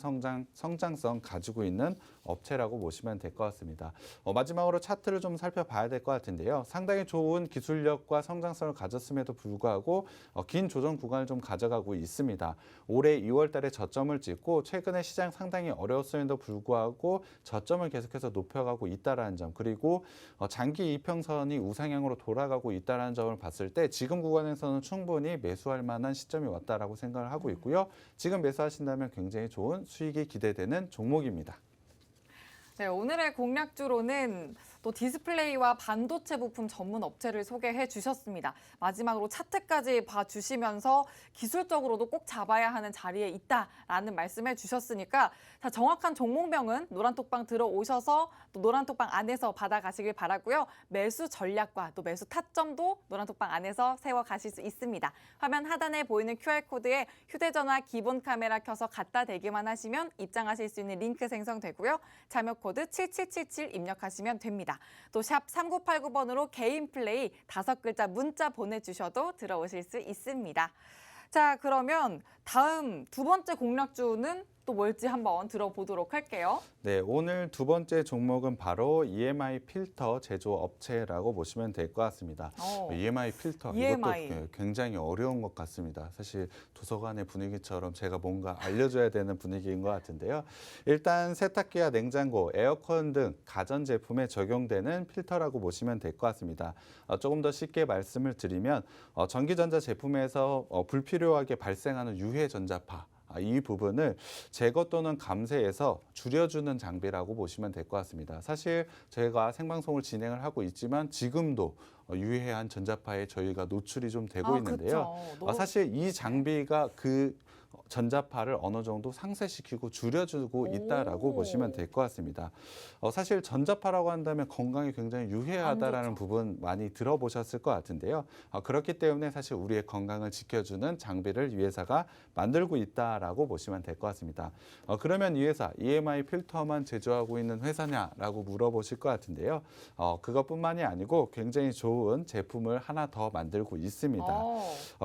성장성 가지고 있는 업체라고 보시면 될 것 같습니다. 마지막으로 차트를 좀 살펴봐야 될 것 같은데요. 상당히 좋은 기술력과 성장성을 가졌음에도 불구하고 긴 조정 구간을 좀 가져가고 있습니다. 올해 2월 달에 저점을 찍고 최근에 시장 상당히 어려웠음에도 불구하고 저점을 계속해서 높여가고 있다는 점, 그리고 장기 이평선이 우상향으로 돌아가고 있다는 점을 봤을 때 지금 구간에서는 충분히 매수할 만한 시점이 왔다라고 생각을 하고 있고요. 지금 매수하신다면 굉장히 좋은 수익이 기대되는 종목입니다. 네, 오늘의 공략주로는 또 디스플레이와 반도체 부품 전문 업체를 소개해 주셨습니다. 마지막으로 차트까지 봐주시면서 기술적으로도 꼭 잡아야 하는 자리에 있다라는 말씀해 주셨으니까 자, 정확한 종목명은 노란톡방 들어오셔서 또 노란톡방 안에서 받아가시길 바라고요. 매수 전략과 또 매수 타점도 노란톡방 안에서 세워가실 수 있습니다. 화면 하단에 보이는 QR코드에 휴대전화 기본 카메라 켜서 갖다 대기만 하시면 입장하실 수 있는 링크 생성되고요. 참여 코드 7777 입력하시면 됩니다. 또 샵 3989번으로 개인 플레이 5글자 문자 보내주셔도 들어오실 수 있습니다. 자, 그러면 다음 두 번째 공략주는 또 또 뭘지 한번 들어보도록 할게요. 네, 오늘 두 번째 종목은 바로 EMI 필터 제조 업체라고 보시면 될 것 같습니다. EMI 필터 EMI. 이것도 굉장히 어려운 것 같습니다. 사실 도서관의 분위기처럼 제가 뭔가 알려줘야 되는 분위기인 것 같은데요. 일단 세탁기와 냉장고, 에어컨 등 가전 제품에 적용되는 필터라고 보시면 될 것 같습니다. 조금 더 쉽게 말씀을 드리면 전기전자 제품에서 불필요하게 발생하는 유해 전자파 이 부분을 제거 또는 감쇄해서 줄여주는 장비라고 보시면 될 것 같습니다. 사실 저희가 생방송을 진행을 하고 있지만 지금도 유해한 전자파에 저희가 노출이 좀 되고 있는데요. 그쵸. 사실 이 장비가 그 전자파를 어느 정도 상쇄시키고 줄여주고 있다라고 보시면 될 것 같습니다. 사실 전자파라고 한다면 건강에 굉장히 유해하다라는 부분 많이 들어보셨을 것 같은데요. 그렇기 때문에 사실 우리의 건강을 지켜주는 장비를 이 회사가 만들고 있다라고 보시면 될 것 같습니다. 그러면 이 회사 EMI 필터만 제조하고 있는 회사냐라고 물어보실 것 같은데요. 그것뿐만이 아니고 굉장히 좋은 제품을 하나 더 만들고 있습니다.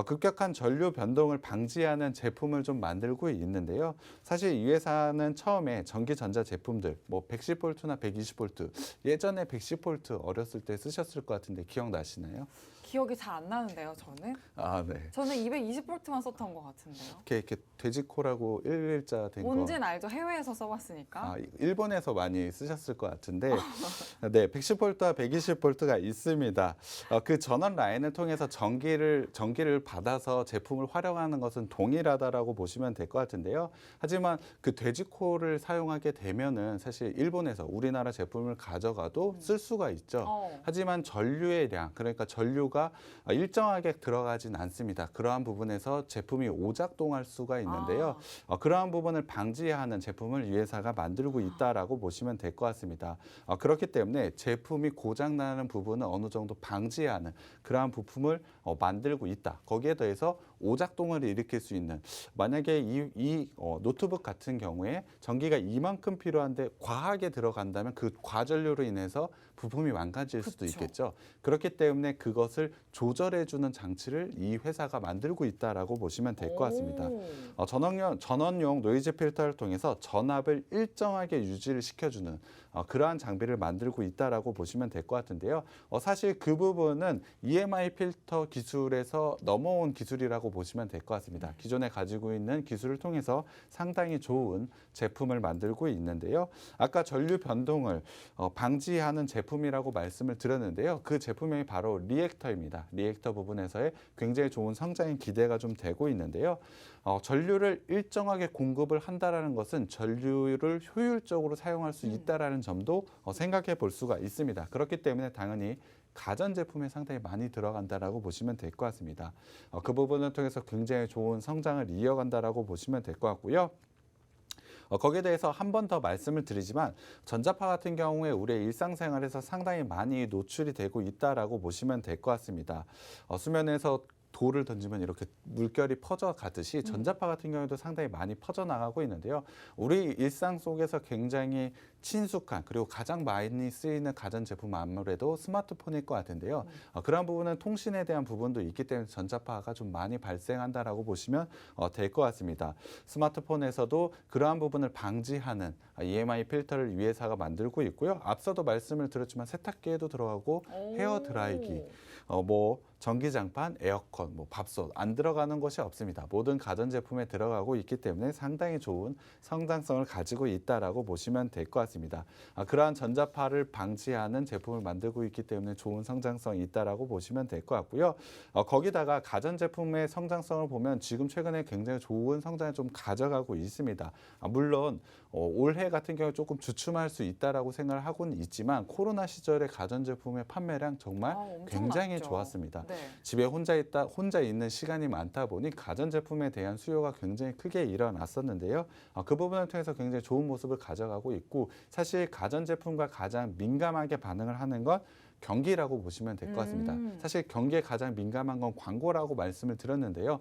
급격한 전류 변동을 방지하는 제품을 좀 만들고 있는데요. 사실 이 회사는 처음에 전기전자 제품들, 뭐 110V나 120V, 예전에 110V 어렸을 때 쓰셨을 것 같은데 기억나시나요? 기억이 잘 안 나는데요, 저는. 네. 저는 220V만 썼던 것 같은데요. 이렇게 돼지코라고 1일자 된 거. 뭔지는 알죠. 해외에서 써봤으니까. 일본에서 많이 쓰셨을 것 같은데, 네, 110V와 120V가 있습니다. 그 전원 라인을 통해서 전기를 받아서 제품을 활용하는 것은 동일하다라고 보시면 될 것 같은데요. 하지만 그 돼지코를 사용하게 되면은 사실 일본에서 우리나라 제품을 가져가도 쓸 수가 있죠. 하지만 전류의 량, 그러니까 전류가 일정하게 들어가진 않습니다. 그러한 부분에서 제품이 오작동할 수가 있는데요. 그러한 부분을 방지하는 제품을 이 회사가 만들고 있다라고 보시면 될 것 같습니다. 그렇기 때문에 제품이 고장나는 부분은 어느 정도 방지하는 그러한 부품을 만들고 있다. 거기에 더해서 오작동을 일으킬 수 있는, 만약에 이 노트북 같은 경우에 전기가 이만큼 필요한데 과하게 들어간다면 그 과전류로 인해서 부품이 망가질 수도 있겠죠. 그렇기 때문에 그것을 조절해주는 장치를 이 회사가 만들고 있다라고 보시면 될 것 같습니다. 전원용 노이즈 필터를 통해서 전압을 일정하게 유지를 시켜주는 그러한 장비를 만들고 있다라고 보시면 될 것 같은데요. 사실 그 부분은 EMI 필터 기술에서 넘어온 기술이라고 보시면 될 것 같습니다. 기존에 가지고 있는 기술을 통해서 상당히 좋은 제품을 만들고 있는데요. 아까 전류 변동을 방지하는 제품이라고 말씀을 드렸는데요. 그 제품명이 바로 리액터입니다. 리액터 부분에서의 굉장히 좋은 성장이 기대가 좀 되고 있는데요. 전류를 일정하게 공급을 한다라는 것은 전류를 효율적으로 사용할 수 있다라는 점도 생각해 볼 수가 있습니다. 그렇기 때문에 당연히 가전제품에 상당히 많이 들어간다라고 보시면 될 것 같습니다. 그 부분을 통해서 굉장히 좋은 성장을 이어간다라고 보시면 될 것 같고요. 거기에 대해서 한 번 더 말씀을 드리지만 전자파 같은 경우에 우리의 일상생활에서 상당히 많이 노출이 되고 있다라고 보시면 될 것 같습니다. 수면에서 돌을 던지면 이렇게 물결이 퍼져가듯이 전자파 같은 경우에도 상당히 많이 퍼져나가고 있는데요. 우리 일상 속에서 굉장히 친숙한, 그리고 가장 많이 쓰이는 가전제품 아무래도 스마트폰일 것 같은데요. 그런 부분은 통신에 대한 부분도 있기 때문에 전자파가 좀 많이 발생한다라고 보시면 될 것 같습니다. 스마트폰에서도 그러한 부분을 방지하는 EMI 필터를 이 회사가 만들고 있고요. 앞서도 말씀을 드렸지만 세탁기에도 들어가고 헤어 드라이기, 뭐 전기장판, 에어컨, 뭐 밥솥 안 들어가는 것이 없습니다. 모든 가전제품에 들어가고 있기 때문에 상당히 좋은 성장성을 가지고 있다라고 보시면 될 것 같습니다. 그러한 전자파를 방지하는 제품을 만들고 있기 때문에 좋은 성장성이 있다라고 보시면 될 것 같고요. 거기다가 가전제품의 성장성을 보면 지금 최근에 굉장히 좋은 성장을 좀 가져가고 있습니다. 물론 올해 같은 경우 조금 주춤할 수 있다라고 생각을 하고는 있지만 코로나 시절의 가전제품의 판매량 정말 굉장히 많았죠. 좋았습니다. 네. 집에 혼자 있는 시간이 많다 보니 가전제품에 대한 수요가 굉장히 크게 일어났었는데요. 그 부분을 통해서 굉장히 좋은 모습을 가져가고 있고, 사실 가전제품과 가장 민감하게 반응을 하는 건 경기라고 보시면 될 것 같습니다. 사실 경기에 가장 민감한 건 광고라고 말씀을 드렸는데요.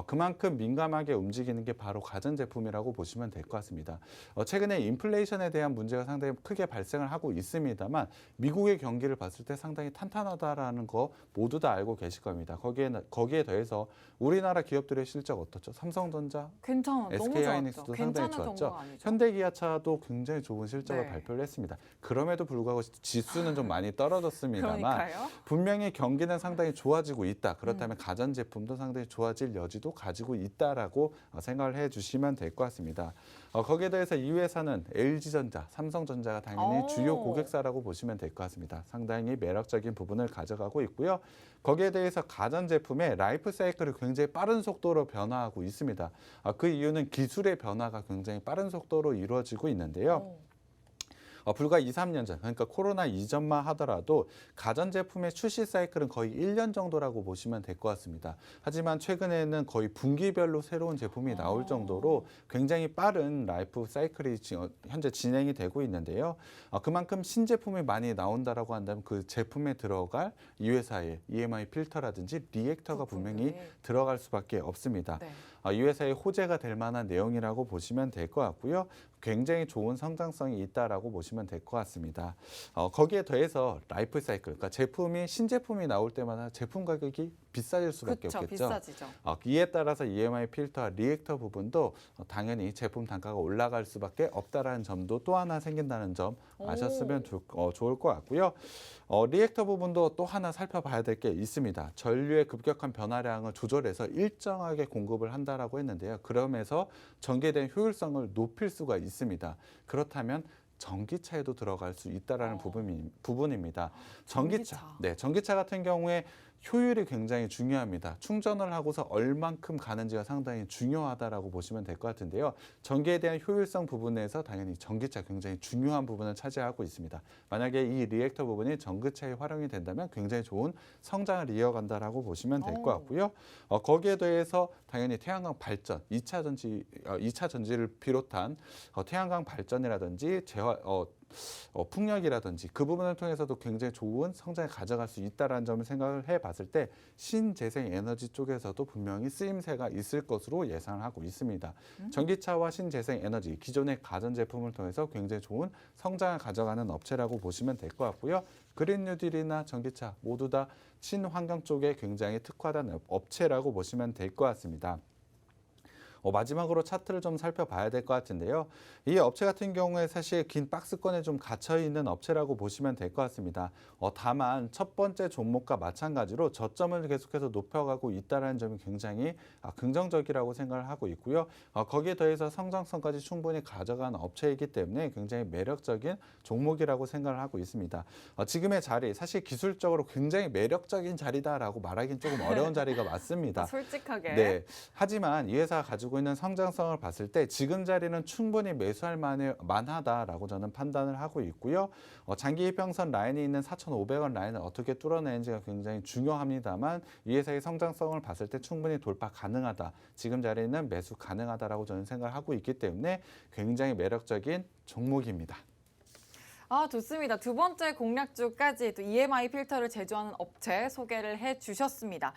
그만큼 민감하게 움직이는 게 바로 가전제품이라고 보시면 될 것 같습니다. 최근에 인플레이션에 대한 문제가 상당히 크게 발생을 하고 있습니다만 미국의 경기를 봤을 때 상당히 탄탄하다라는 거 모두 다 알고 계실 겁니다. 거기에 더해서 우리나라 기업들의 실적 어떻죠? 삼성전자, 너무 SK하이닉스도 좋았죠. 상당히 괜찮은 좋았죠. 경우가 아니죠. 현대기아차도 굉장히 좋은 실적을 네. 발표를 했습니다. 그럼에도 불구하고 지수는 좀 많이 떨어졌습니다만 그러니까요. 분명히 경기는 상당히 좋아지고 있다. 그렇다면 가전제품도 상당히 좋아질 여지도 가지고 있다라고 생각을 해주시면 될 것 같습니다. 거기에 대해서 이 회사는 LG전자, 삼성전자가 당연히 주요 고객사라고 보시면 될 것 같습니다. 상당히 매력적인 부분을 가져가고 있고요. 거기에 대해서 가전제품의 라이프 사이클이 굉장히 빠른 속도로 변화하고 있습니다. 그 이유는 기술의 변화가 굉장히 빠른 속도로 이루어지고 있는데요. 불과 2, 3년 전, 그러니까 코로나 이전만 하더라도 가전제품의 출시 사이클은 거의 1년 정도라고 보시면 될 것 같습니다. 하지만 최근에는 거의 분기별로 새로운 제품이 나올 정도로 굉장히 빠른 라이프 사이클이 현재 진행이 되고 있는데요. 그만큼 신제품이 많이 나온다라고 한다면 그 제품에 들어갈 이 회사의 EMI 필터라든지 리액터가 분명히 들어갈 수밖에 없습니다. 네. 이 회사의 호재가 될 만한 내용이라고 보시면 될 것 같고요. 굉장히 좋은 성장성이 있다라고 보시면 될 것 같습니다. 거기에 더해서 라이프 사이클, 그러니까 신제품이 나올 때마다 제품 가격이 비싸질 수밖에 없겠죠. 비싸지죠. 이에 따라서 EMI 필터와 리액터 부분도 당연히 제품 단가가 올라갈 수밖에 없다라는 점도 또 하나 생긴다는 점 아셨으면 좋을 것 같고요. 리액터 부분도 또 하나 살펴봐야 될 게 있습니다. 전류의 급격한 변화량을 조절해서 일정하게 공급을 한다라고 했는데요. 그러면서 전기에 대한 효율성을 높일 수가 있습니다. 그렇다면 전기차에도 들어갈 수 있다라는 부분입니다. 전기차 같은 경우에 효율이 굉장히 중요합니다. 충전을 하고서 얼만큼 가는지가 상당히 중요하다라고 보시면 될 것 같은데요. 전기에 대한 효율성 부분에서 당연히 전기차 굉장히 중요한 부분을 차지하고 있습니다. 만약에 이 리액터 부분이 전기차에 활용이 된다면 굉장히 좋은 성장을 이어간다라고 보시면 될 것 같고요. 거기에 대해서 당연히 태양광 발전, 2차 전지를 비롯한 태양광 발전이라든지 풍력이라든지 그 부분을 통해서도 굉장히 좋은 성장을 가져갈 수 있다는 점을 생각을 해봤을 때 신재생 에너지 쪽에서도 분명히 쓰임새가 있을 것으로 예상을 하고 있습니다. 전기차와 신재생 에너지, 기존의 가전제품을 통해서 굉장히 좋은 성장을 가져가는 업체라고 보시면 될 것 같고요. 그린 뉴딜이나 전기차 모두 다 친환경 쪽에 굉장히 특화된 업체라고 보시면 될 것 같습니다. 마지막으로 차트를 좀 살펴봐야 될 것 같은데요. 이 업체 같은 경우에 사실 긴 박스권에 좀 갇혀있는 업체라고 보시면 될 것 같습니다. 다만 첫 번째 종목과 마찬가지로 저점을 계속해서 높여가고 있다는 점이 굉장히 긍정적이라고 생각을 하고 있고요. 거기에 더해서 성장성까지 충분히 가져간 업체이기 때문에 굉장히 매력적인 종목이라고 생각을 하고 있습니다. 지금의 자리, 사실 기술적으로 굉장히 매력적인 자리다라고 말하기는 조금 어려운 자리가 맞습니다. 솔직하게. 네. 하지만 이 회사가 가지고 있는 성장성을 봤을 때 지금 자리는 충분히 매수할 만하다라고 저는 판단을 하고 있고요. 장기 이평선 라인이 있는 4,500원 라인을 어떻게 뚫어내는지가 굉장히 중요합니다만 이 회사의 성장성을 봤을 때 충분히 돌파 가능하다. 지금 자리는 매수 가능하다라고 저는 생각을 하고 있기 때문에 굉장히 매력적인 종목입니다. 좋습니다. 두 번째 공략주까지 또 EMI 필터를 제조하는 업체 소개를 해주셨습니다.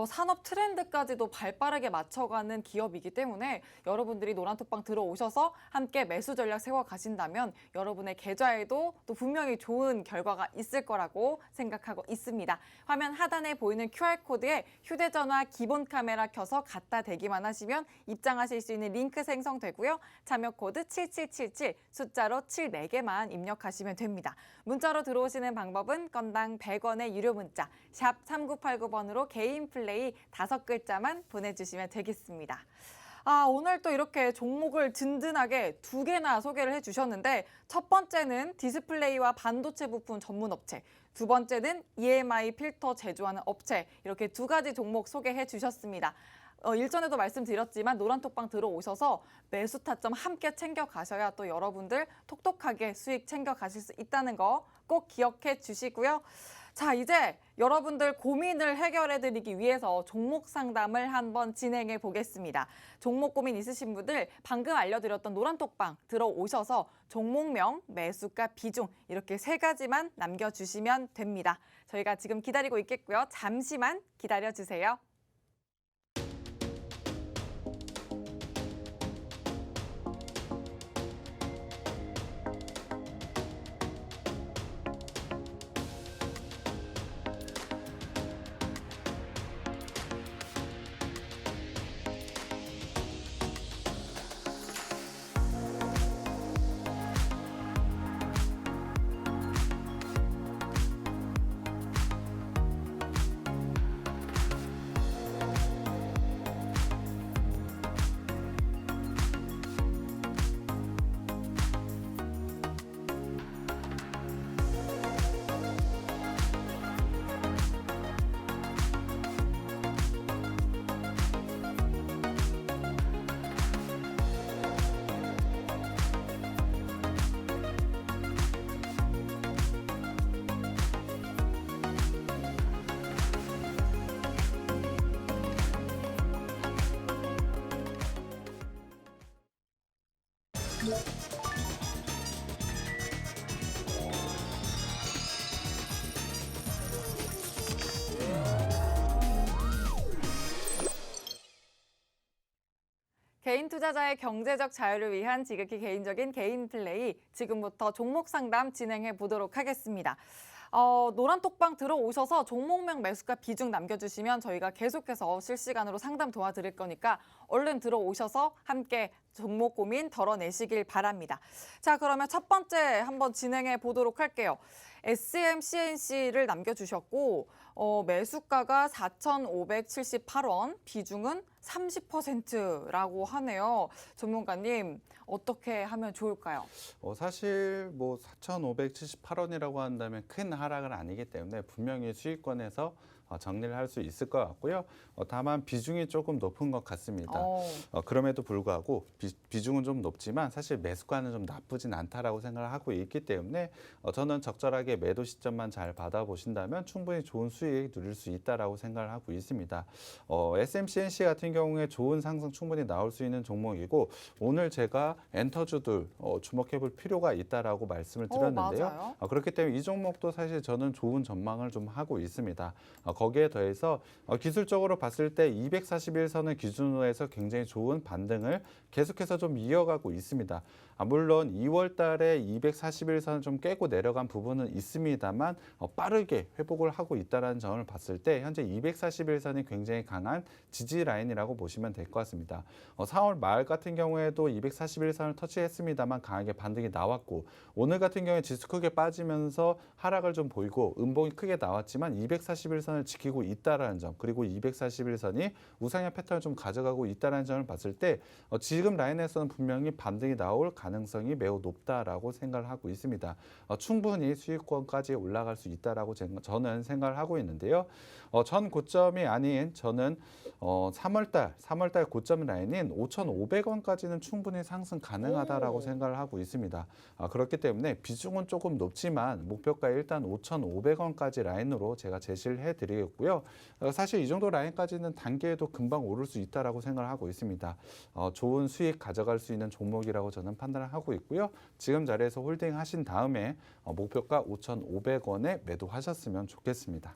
산업 트렌드까지도 발빠르게 맞춰가는 기업이기 때문에 여러분들이 노란톡방 들어오셔서 함께 매수 전략 세워가신다면 여러분의 계좌에도 또 분명히 좋은 결과가 있을 거라고 생각하고 있습니다. 화면 하단에 보이는 QR코드에 휴대전화 기본 카메라 켜서 갖다 대기만 하시면 입장하실 수 있는 링크 생성되고요. 참여 코드 7777 숫자로 7 4개만 입력하시면 됩니다. 문자로 들어오시는 방법은 건당 100원의 유료 문자 샵 3989번으로 개인 플레이 5글자만 보내주시면 되겠습니다. 오늘 또 이렇게 종목을 든든하게 2개나 소개를 해주셨는데 첫 번째는 디스플레이와 반도체 부품 전문 업체, 두 번째는 EMI 필터 제조하는 업체 이렇게 2가지 종목 소개해 주셨습니다. 일전에도 말씀드렸지만 노란톡방 들어오셔서 매수 타점 함께 챙겨가셔야 또 여러분들 톡톡하게 수익 챙겨가실 수 있다는 거 꼭 기억해 주시고요. 자, 이제 여러분들 고민을 해결해드리기 위해서 종목 상담을 한번 진행해 보겠습니다. 종목 고민 있으신 분들 방금 알려드렸던 노란톡방 들어오셔서 종목명, 매수가, 비중 이렇게 3가지만 남겨주시면 됩니다. 저희가 지금 기다리고 있겠고요. 잠시만 기다려주세요. 개인 투자자의 경제적 자유를 위한 지극히 개인적인 개인 플레이, 지금부터 종목 상담 진행해 보도록 하겠습니다. 노란톡방 들어오셔서 종목명, 매수가, 비중 남겨주시면 저희가 계속해서 실시간으로 상담 도와드릴 거니까 얼른 들어오셔서 함께 종목 고민 덜어내시길 바랍니다. 자, 그러면 첫 번째 한번 진행해 보도록 할게요. SMCNC를 남겨주셨고 매수가가 4,578원, 비중은 30%라고 하네요. 전문가님, 어떻게 하면 좋을까요? 사실 뭐 4,578원이라고 한다면 큰 하락은 아니기 때문에 분명히 수익권에서 정리를 할 수 있을 것 같고요. 다만 비중이 조금 높은 것 같습니다. 그럼에도 불구하고 비중은 좀 높지만 사실 매수가는 좀 나쁘진 않다라고 생각을 하고 있기 때문에 저는 적절하게 매도 시점만 잘 받아보신다면 충분히 좋은 수익 누릴 수 있다라고 생각을 하고 있습니다. SMCNC 같은 경우에 좋은 상승 충분히 나올 수 있는 종목이고 오늘 제가 엔터주들 주목해볼 필요가 있다라고 말씀을 드렸는데요. 그렇기 때문에 이 종목도 사실 저는 좋은 전망을 좀 하고 있습니다. 거기에 더해서 기술적으로 봤을 때 241선을 기준으로 해서 굉장히 좋은 반등을 계속해서 좀 이어가고 있습니다. 물론 2월 달에 241선을 좀 깨고 내려간 부분은 있습니다만 빠르게 회복을 하고 있다는 점을 봤을 때 현재 241선이 굉장히 강한 지지 라인이라고 보시면 될 것 같습니다. 4월 말 같은 경우에도 241선을 터치했습니다만 강하게 반등이 나왔고 오늘 같은 경우에 지수 크게 빠지면서 하락을 좀 보이고 음봉이 크게 나왔지만 241선을 지키고 있다는 점 그리고 241선이 우상향 패턴을 좀 가져가고 있다는 점을 봤을 때 지금 라인에서는 분명히 반등이 나올 가능성이 매우 높다라고 생각을 하고 있습니다. 충분히 수익권까지 올라갈 수 있다라고 저는 생각을 하고 있는데요. 전 고점이 아닌 저는 3월달 고점 라인인 5,500원까지는 충분히 상승 가능하다라고 생각을 하고 있습니다. 그렇기 때문에 비중은 조금 높지만 목표가 일단 5,500원까지 라인으로 제가 제시를 해드리겠고요. 사실 이 정도 라인까지는 단기에도 금방 오를 수 있다라고 생각을 하고 있습니다. 좋은 수익 가져갈 수 있는 종목이라고 저는 판단을 하고 있고요. 지금 자리에서 홀딩하신 다음에 목표가 5,500원에 매도하셨으면 좋겠습니다.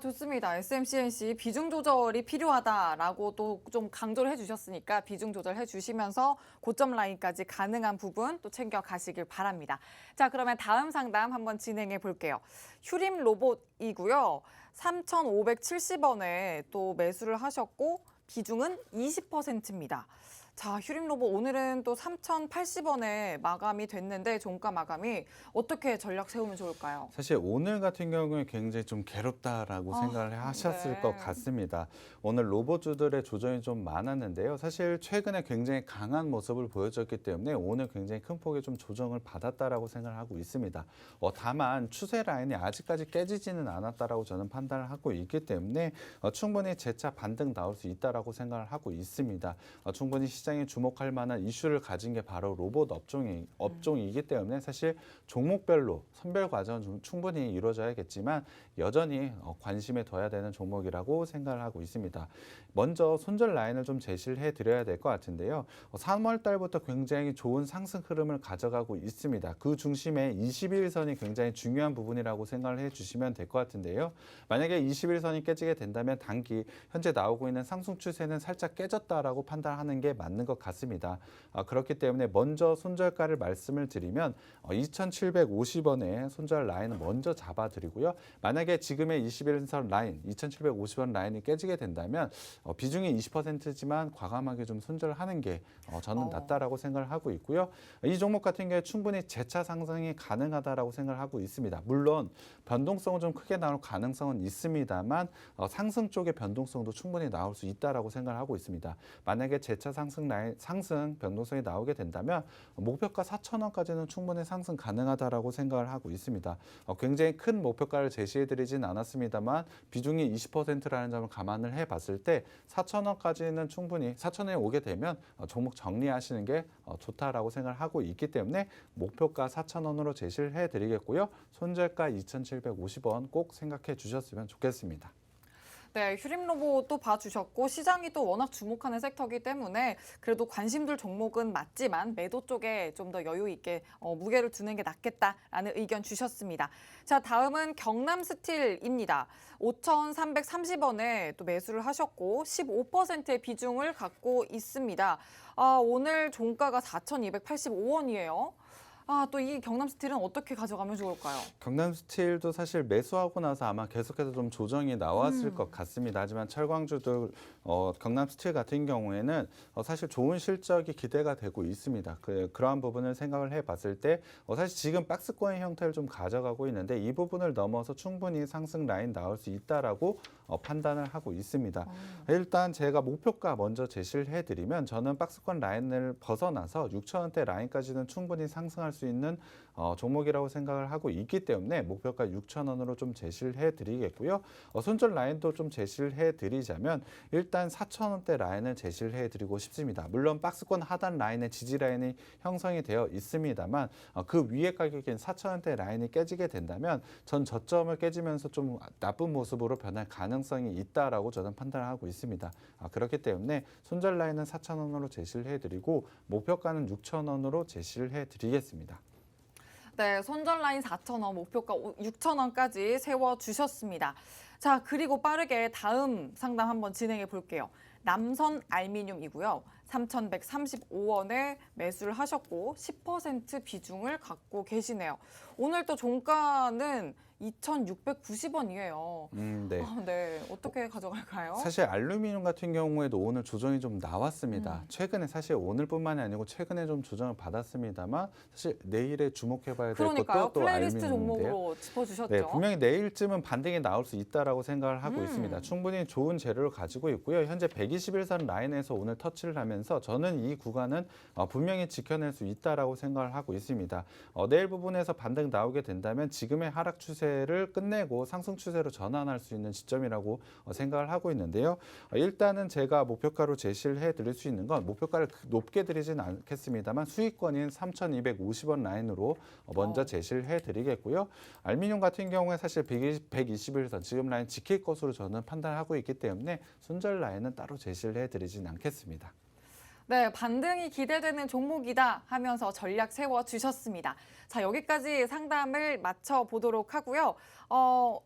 좋습니다. SMCNC 비중 조절이 필요하다라고 또 좀 강조를 해주셨으니까 비중 조절해 주시면서 고점 라인까지 가능한 부분 또 챙겨 가시길 바랍니다. 자, 그러면 다음 상담 한번 진행해 볼게요. 휴림 로봇이고요. 3,570원에 또 매수를 하셨고 비중은 20%입니다. 자, 휴림 로봇 오늘은 또 3,080원에 마감이 됐는데 종가 마감이 어떻게 전략 세우면 좋을까요? 사실 오늘 같은 경우에 굉장히 좀 괴롭다라고 생각을 하셨을 것 같습니다. 오늘 로봇주들의 조정이 좀 많았는데요. 사실 최근에 굉장히 강한 모습을 보여줬기 때문에 오늘 굉장히 큰 폭의 좀 조정을 받았다라고 생각을 하고 있습니다. 다만 추세 라인이 아직까지 깨지지는 않았다라고 저는 판단을 하고 있기 때문에 충분히 재차 반등 나올 수 있다라고 생각을 하고 있습니다. 충분히 시장이 주목할 만한 이슈를 가진 게 바로 로봇 업종이기 때문에 사실 종목별로 선별 과정은 충분히 이루어져야겠지만 여전히 관심에 둬야 되는 종목이라고 생각을 하고 있습니다. 먼저 손절 라인을 좀 제시를 해드려야 될 것 같은데요. 3월 달부터 굉장히 좋은 상승 흐름을 가져가고 있습니다. 그 중심에 21선이 굉장히 중요한 부분이라고 생각을 해주시면 될 것 같은데요. 만약에 21선이 깨지게 된다면 단기 현재 나오고 있는 상승 추세는 살짝 깨졌다라고 판단하는 게 맞는 것 같습니다. 그렇기 때문에 먼저 손절가를 말씀을 드리면 2,750원의 손절 라인을 먼저 잡아드리고요. 만약에 지금의 21선 라인, 2,750원 라인이 깨지게 된다면 비중이 20%지만 과감하게 좀 손절하는 게 저는 낫다라고 생각을 하고 있고요. 이 종목 같은 경우에 충분히 재차 상승이 가능하다라고 생각을 하고 있습니다. 물론 변동성은 좀 크게 나올 가능성은 있습니다만 상승 쪽의 변동성도 충분히 나올 수 있다라고 생각을 하고 있습니다. 만약에 재차 상승 변동성이 나오게 된다면 목표가 4,000원까지는 충분히 상승 가능하다라고 생각을 하고 있습니다. 굉장히 큰 목표가를 제시해드리진 않았습니다만 비중이 20%라는 점을 감안을 해봤을 때 4,000원까지는 충분히 4,000원에 오게 되면 종목 정리하시는 게 좋다라고 생각을 하고 있기 때문에 목표가 4,000원으로 제시를 해드리겠고요. 손절가 2,750원 꼭 생각해 주셨으면 좋겠습니다. 네, 휴림로봇 또 봐주셨고 시장이 또 워낙 주목하는 섹터이기 때문에 그래도 관심들 종목은 맞지만 매도 쪽에 좀 더 여유 있게 무게를 두는 게 낫겠다라는 의견 주셨습니다. 자, 다음은 경남스틸입니다. 5,330원에 또 매수를 하셨고 15%의 비중을 갖고 있습니다. 오늘 종가가 4,285원이에요. 또 이 경남스틸은 어떻게 가져가면 좋을까요? 경남스틸도 사실 매수하고 나서 아마 계속해서 좀 조정이 나왔을 것 같습니다. 하지만 철광주도 경남스틸 같은 경우에는 사실 좋은 실적이 기대가 되고 있습니다. 그러한 부분을 생각을 해봤을 때 사실 지금 박스권의 형태를 좀 가져가고 있는데 이 부분을 넘어서 충분히 상승 라인 나올 수 있다라고 판단을 하고 있습니다. 일단 제가 목표가 먼저 제시를 해드리면 저는 박스권 라인을 벗어나서 6,000원대 라인까지는 충분히 상승할 수 있는 종목이라고 생각을 하고 있기 때문에 목표가 6,000원으로 좀 제시를 해드리겠고요. 손절 라인도 좀 제시를 해드리자면 일단 4,000원대 라인을 제시를 해드리고 싶습니다. 물론 박스권 하단 라인의 지지 라인이 형성이 되어 있습니다만 그 위에 가격인 4,000원대 라인이 깨지게 된다면 전 저점을 깨지면서 좀 나쁜 모습으로 변할 가능성이 있다라고 저는 판단을 하고 있습니다. 그렇기 때문에 손절 라인은 4,000원으로 제시를 해드리고 목표가는 6,000원으로 제시를 해드리겠습니다. 네, 손절 라인 4,000원, 목표가 6,000원까지 세워주셨습니다. 자, 그리고 빠르게 다음 상담 한번 진행해 볼게요. 남선 알미늄이고요. 3,135원에 매수를 하셨고 10% 비중을 갖고 계시네요. 오늘 또 종가는 2,690원이에요. 네. 네, 어떻게 가져갈까요? 사실 알루미늄 같은 경우에도 오늘 조정이 좀 나왔습니다. 최근에 사실 오늘뿐만이 아니고 최근에 좀 조정을 받았습니다만 사실 내일에 주목해봐야 될 그러니까요. 것도 또 플레이리스트 알루미늄인데요. 종목으로 짚어주셨죠. 네, 분명히 내일쯤은 반등이 나올 수 있다라고 생각을 하고 음. 있습니다. 충분히 좋은 재료를 가지고 있고요. 현재 121선 라인에서 오늘 터치를 하면서 저는 이 구간은 분명히 지켜낼 수 있다라고 생각을 하고 있습니다. 내일 부분에서 반등 나오게 된다면 지금의 하락 추세를 끝내고 상승 추세로 전환할 수 있는 시점이라고 생각을 하고 있는데요. 일단은 제가 목표가로 제시를 해드릴 수 있는 건 목표가를 높게 드리진 않겠습니다만 수익권인 3,250원 라인으로 먼저 제시를 해드리겠고요. 알루미늄 같은 경우에 사실 121선 지금 라인 지킬 것으로 저는 판단하고 있기 때문에 손절 라인은 따로 제시를 해드리진 않겠습니다. 네, 반등이 기대되는 종목이다 하면서 전략 세워주셨습니다. 자, 여기까지 상담을 마쳐보도록 하고요.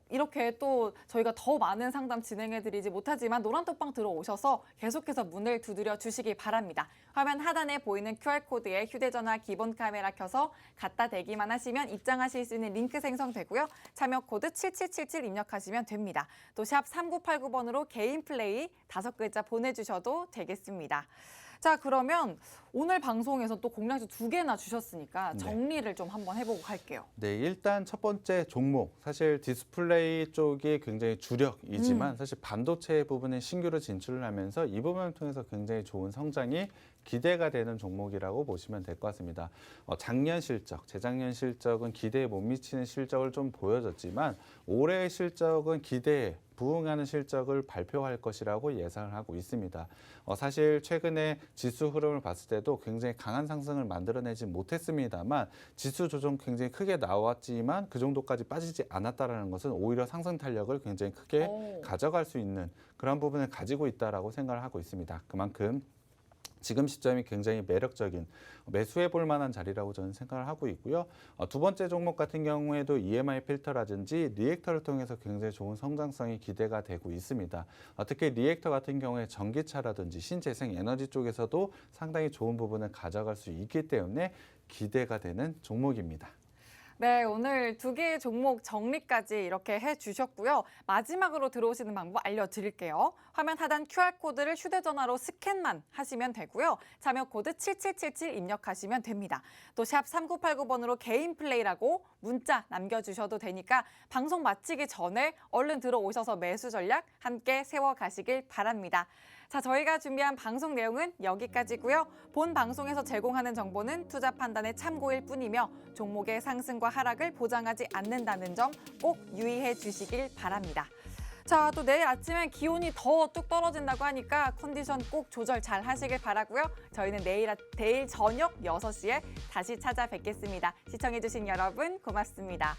이렇게 또 저희가 더 많은 상담 진행해드리지 못하지만 노란톡방 들어오셔서 계속해서 문을 두드려 주시기 바랍니다. 화면 하단에 보이는 QR코드에 휴대전화 기본 카메라 켜서 갖다 대기만 하시면 입장하실 수 있는 링크 생성되고요. 참여 코드 7777 입력하시면 됩니다. 또 샵 3989번으로 개인 플레이 5글자 보내주셔도 되겠습니다. 자, 그러면 오늘 방송에서 또 공략주 2개나 주셨으니까 네. 정리를 좀 한번 해보고 갈게요. 네, 일단 첫 번째 종목. 사실 디스플레이 쪽이 굉장히 주력이지만 사실 반도체 부분에 신규로 진출을 하면서 이 부분을 통해서 굉장히 좋은 성장이 기대가 되는 종목이라고 보시면 될 것 같습니다. 작년 실적, 재작년 실적은 기대에 못 미치는 실적을 좀 보여줬지만 올해의 실적은 기대에 부응하는 실적을 발표할 것이라고 예상을 하고 있습니다. 사실 최근에 지수 흐름을 봤을 때도 굉장히 강한 상승을 만들어내지 못했습니다만 지수 조정 굉장히 크게 나왔지만 그 정도까지 빠지지 않았다는 것은 오히려 상승 탄력을 굉장히 크게 가져갈 수 있는 그런 부분을 가지고 있다라고 생각을 하고 있습니다. 그만큼 지금 시점이 굉장히 매력적인 매수해 볼 만한 자리라고 저는 생각을 하고 있고요. 두 번째 종목 같은 경우에도 EMI 필터라든지 리액터를 통해서 굉장히 좋은 성장성이 기대가 되고 있습니다. 특히 리액터 같은 경우에 전기차라든지 신재생 에너지 쪽에서도 상당히 좋은 부분을 가져갈 수 있기 때문에 기대가 되는 종목입니다. 네, 오늘 2개의 종목 정리까지 이렇게 해주셨고요. 마지막으로 들어오시는 방법 알려드릴게요. 화면 하단 QR코드를 휴대전화로 스캔만 하시면 되고요. 참여 코드 7777 입력하시면 됩니다. 또 샵 3989번으로 개인 플레이라고 문자 남겨주셔도 되니까 방송 마치기 전에 얼른 들어오셔서 매수 전략 함께 세워가시길 바랍니다. 자, 저희가 준비한 방송 내용은 여기까지고요. 본 방송에서 제공하는 정보는 투자 판단의 참고일 뿐이며 종목의 상승과 하락을 보장하지 않는다는 점 꼭 유의해 주시길 바랍니다. 자, 또 내일 아침에 기온이 더 뚝 떨어진다고 하니까 컨디션 꼭 조절 잘 하시길 바라고요. 저희는 내일 저녁 6시에 다시 찾아뵙겠습니다. 시청해주신 여러분 고맙습니다.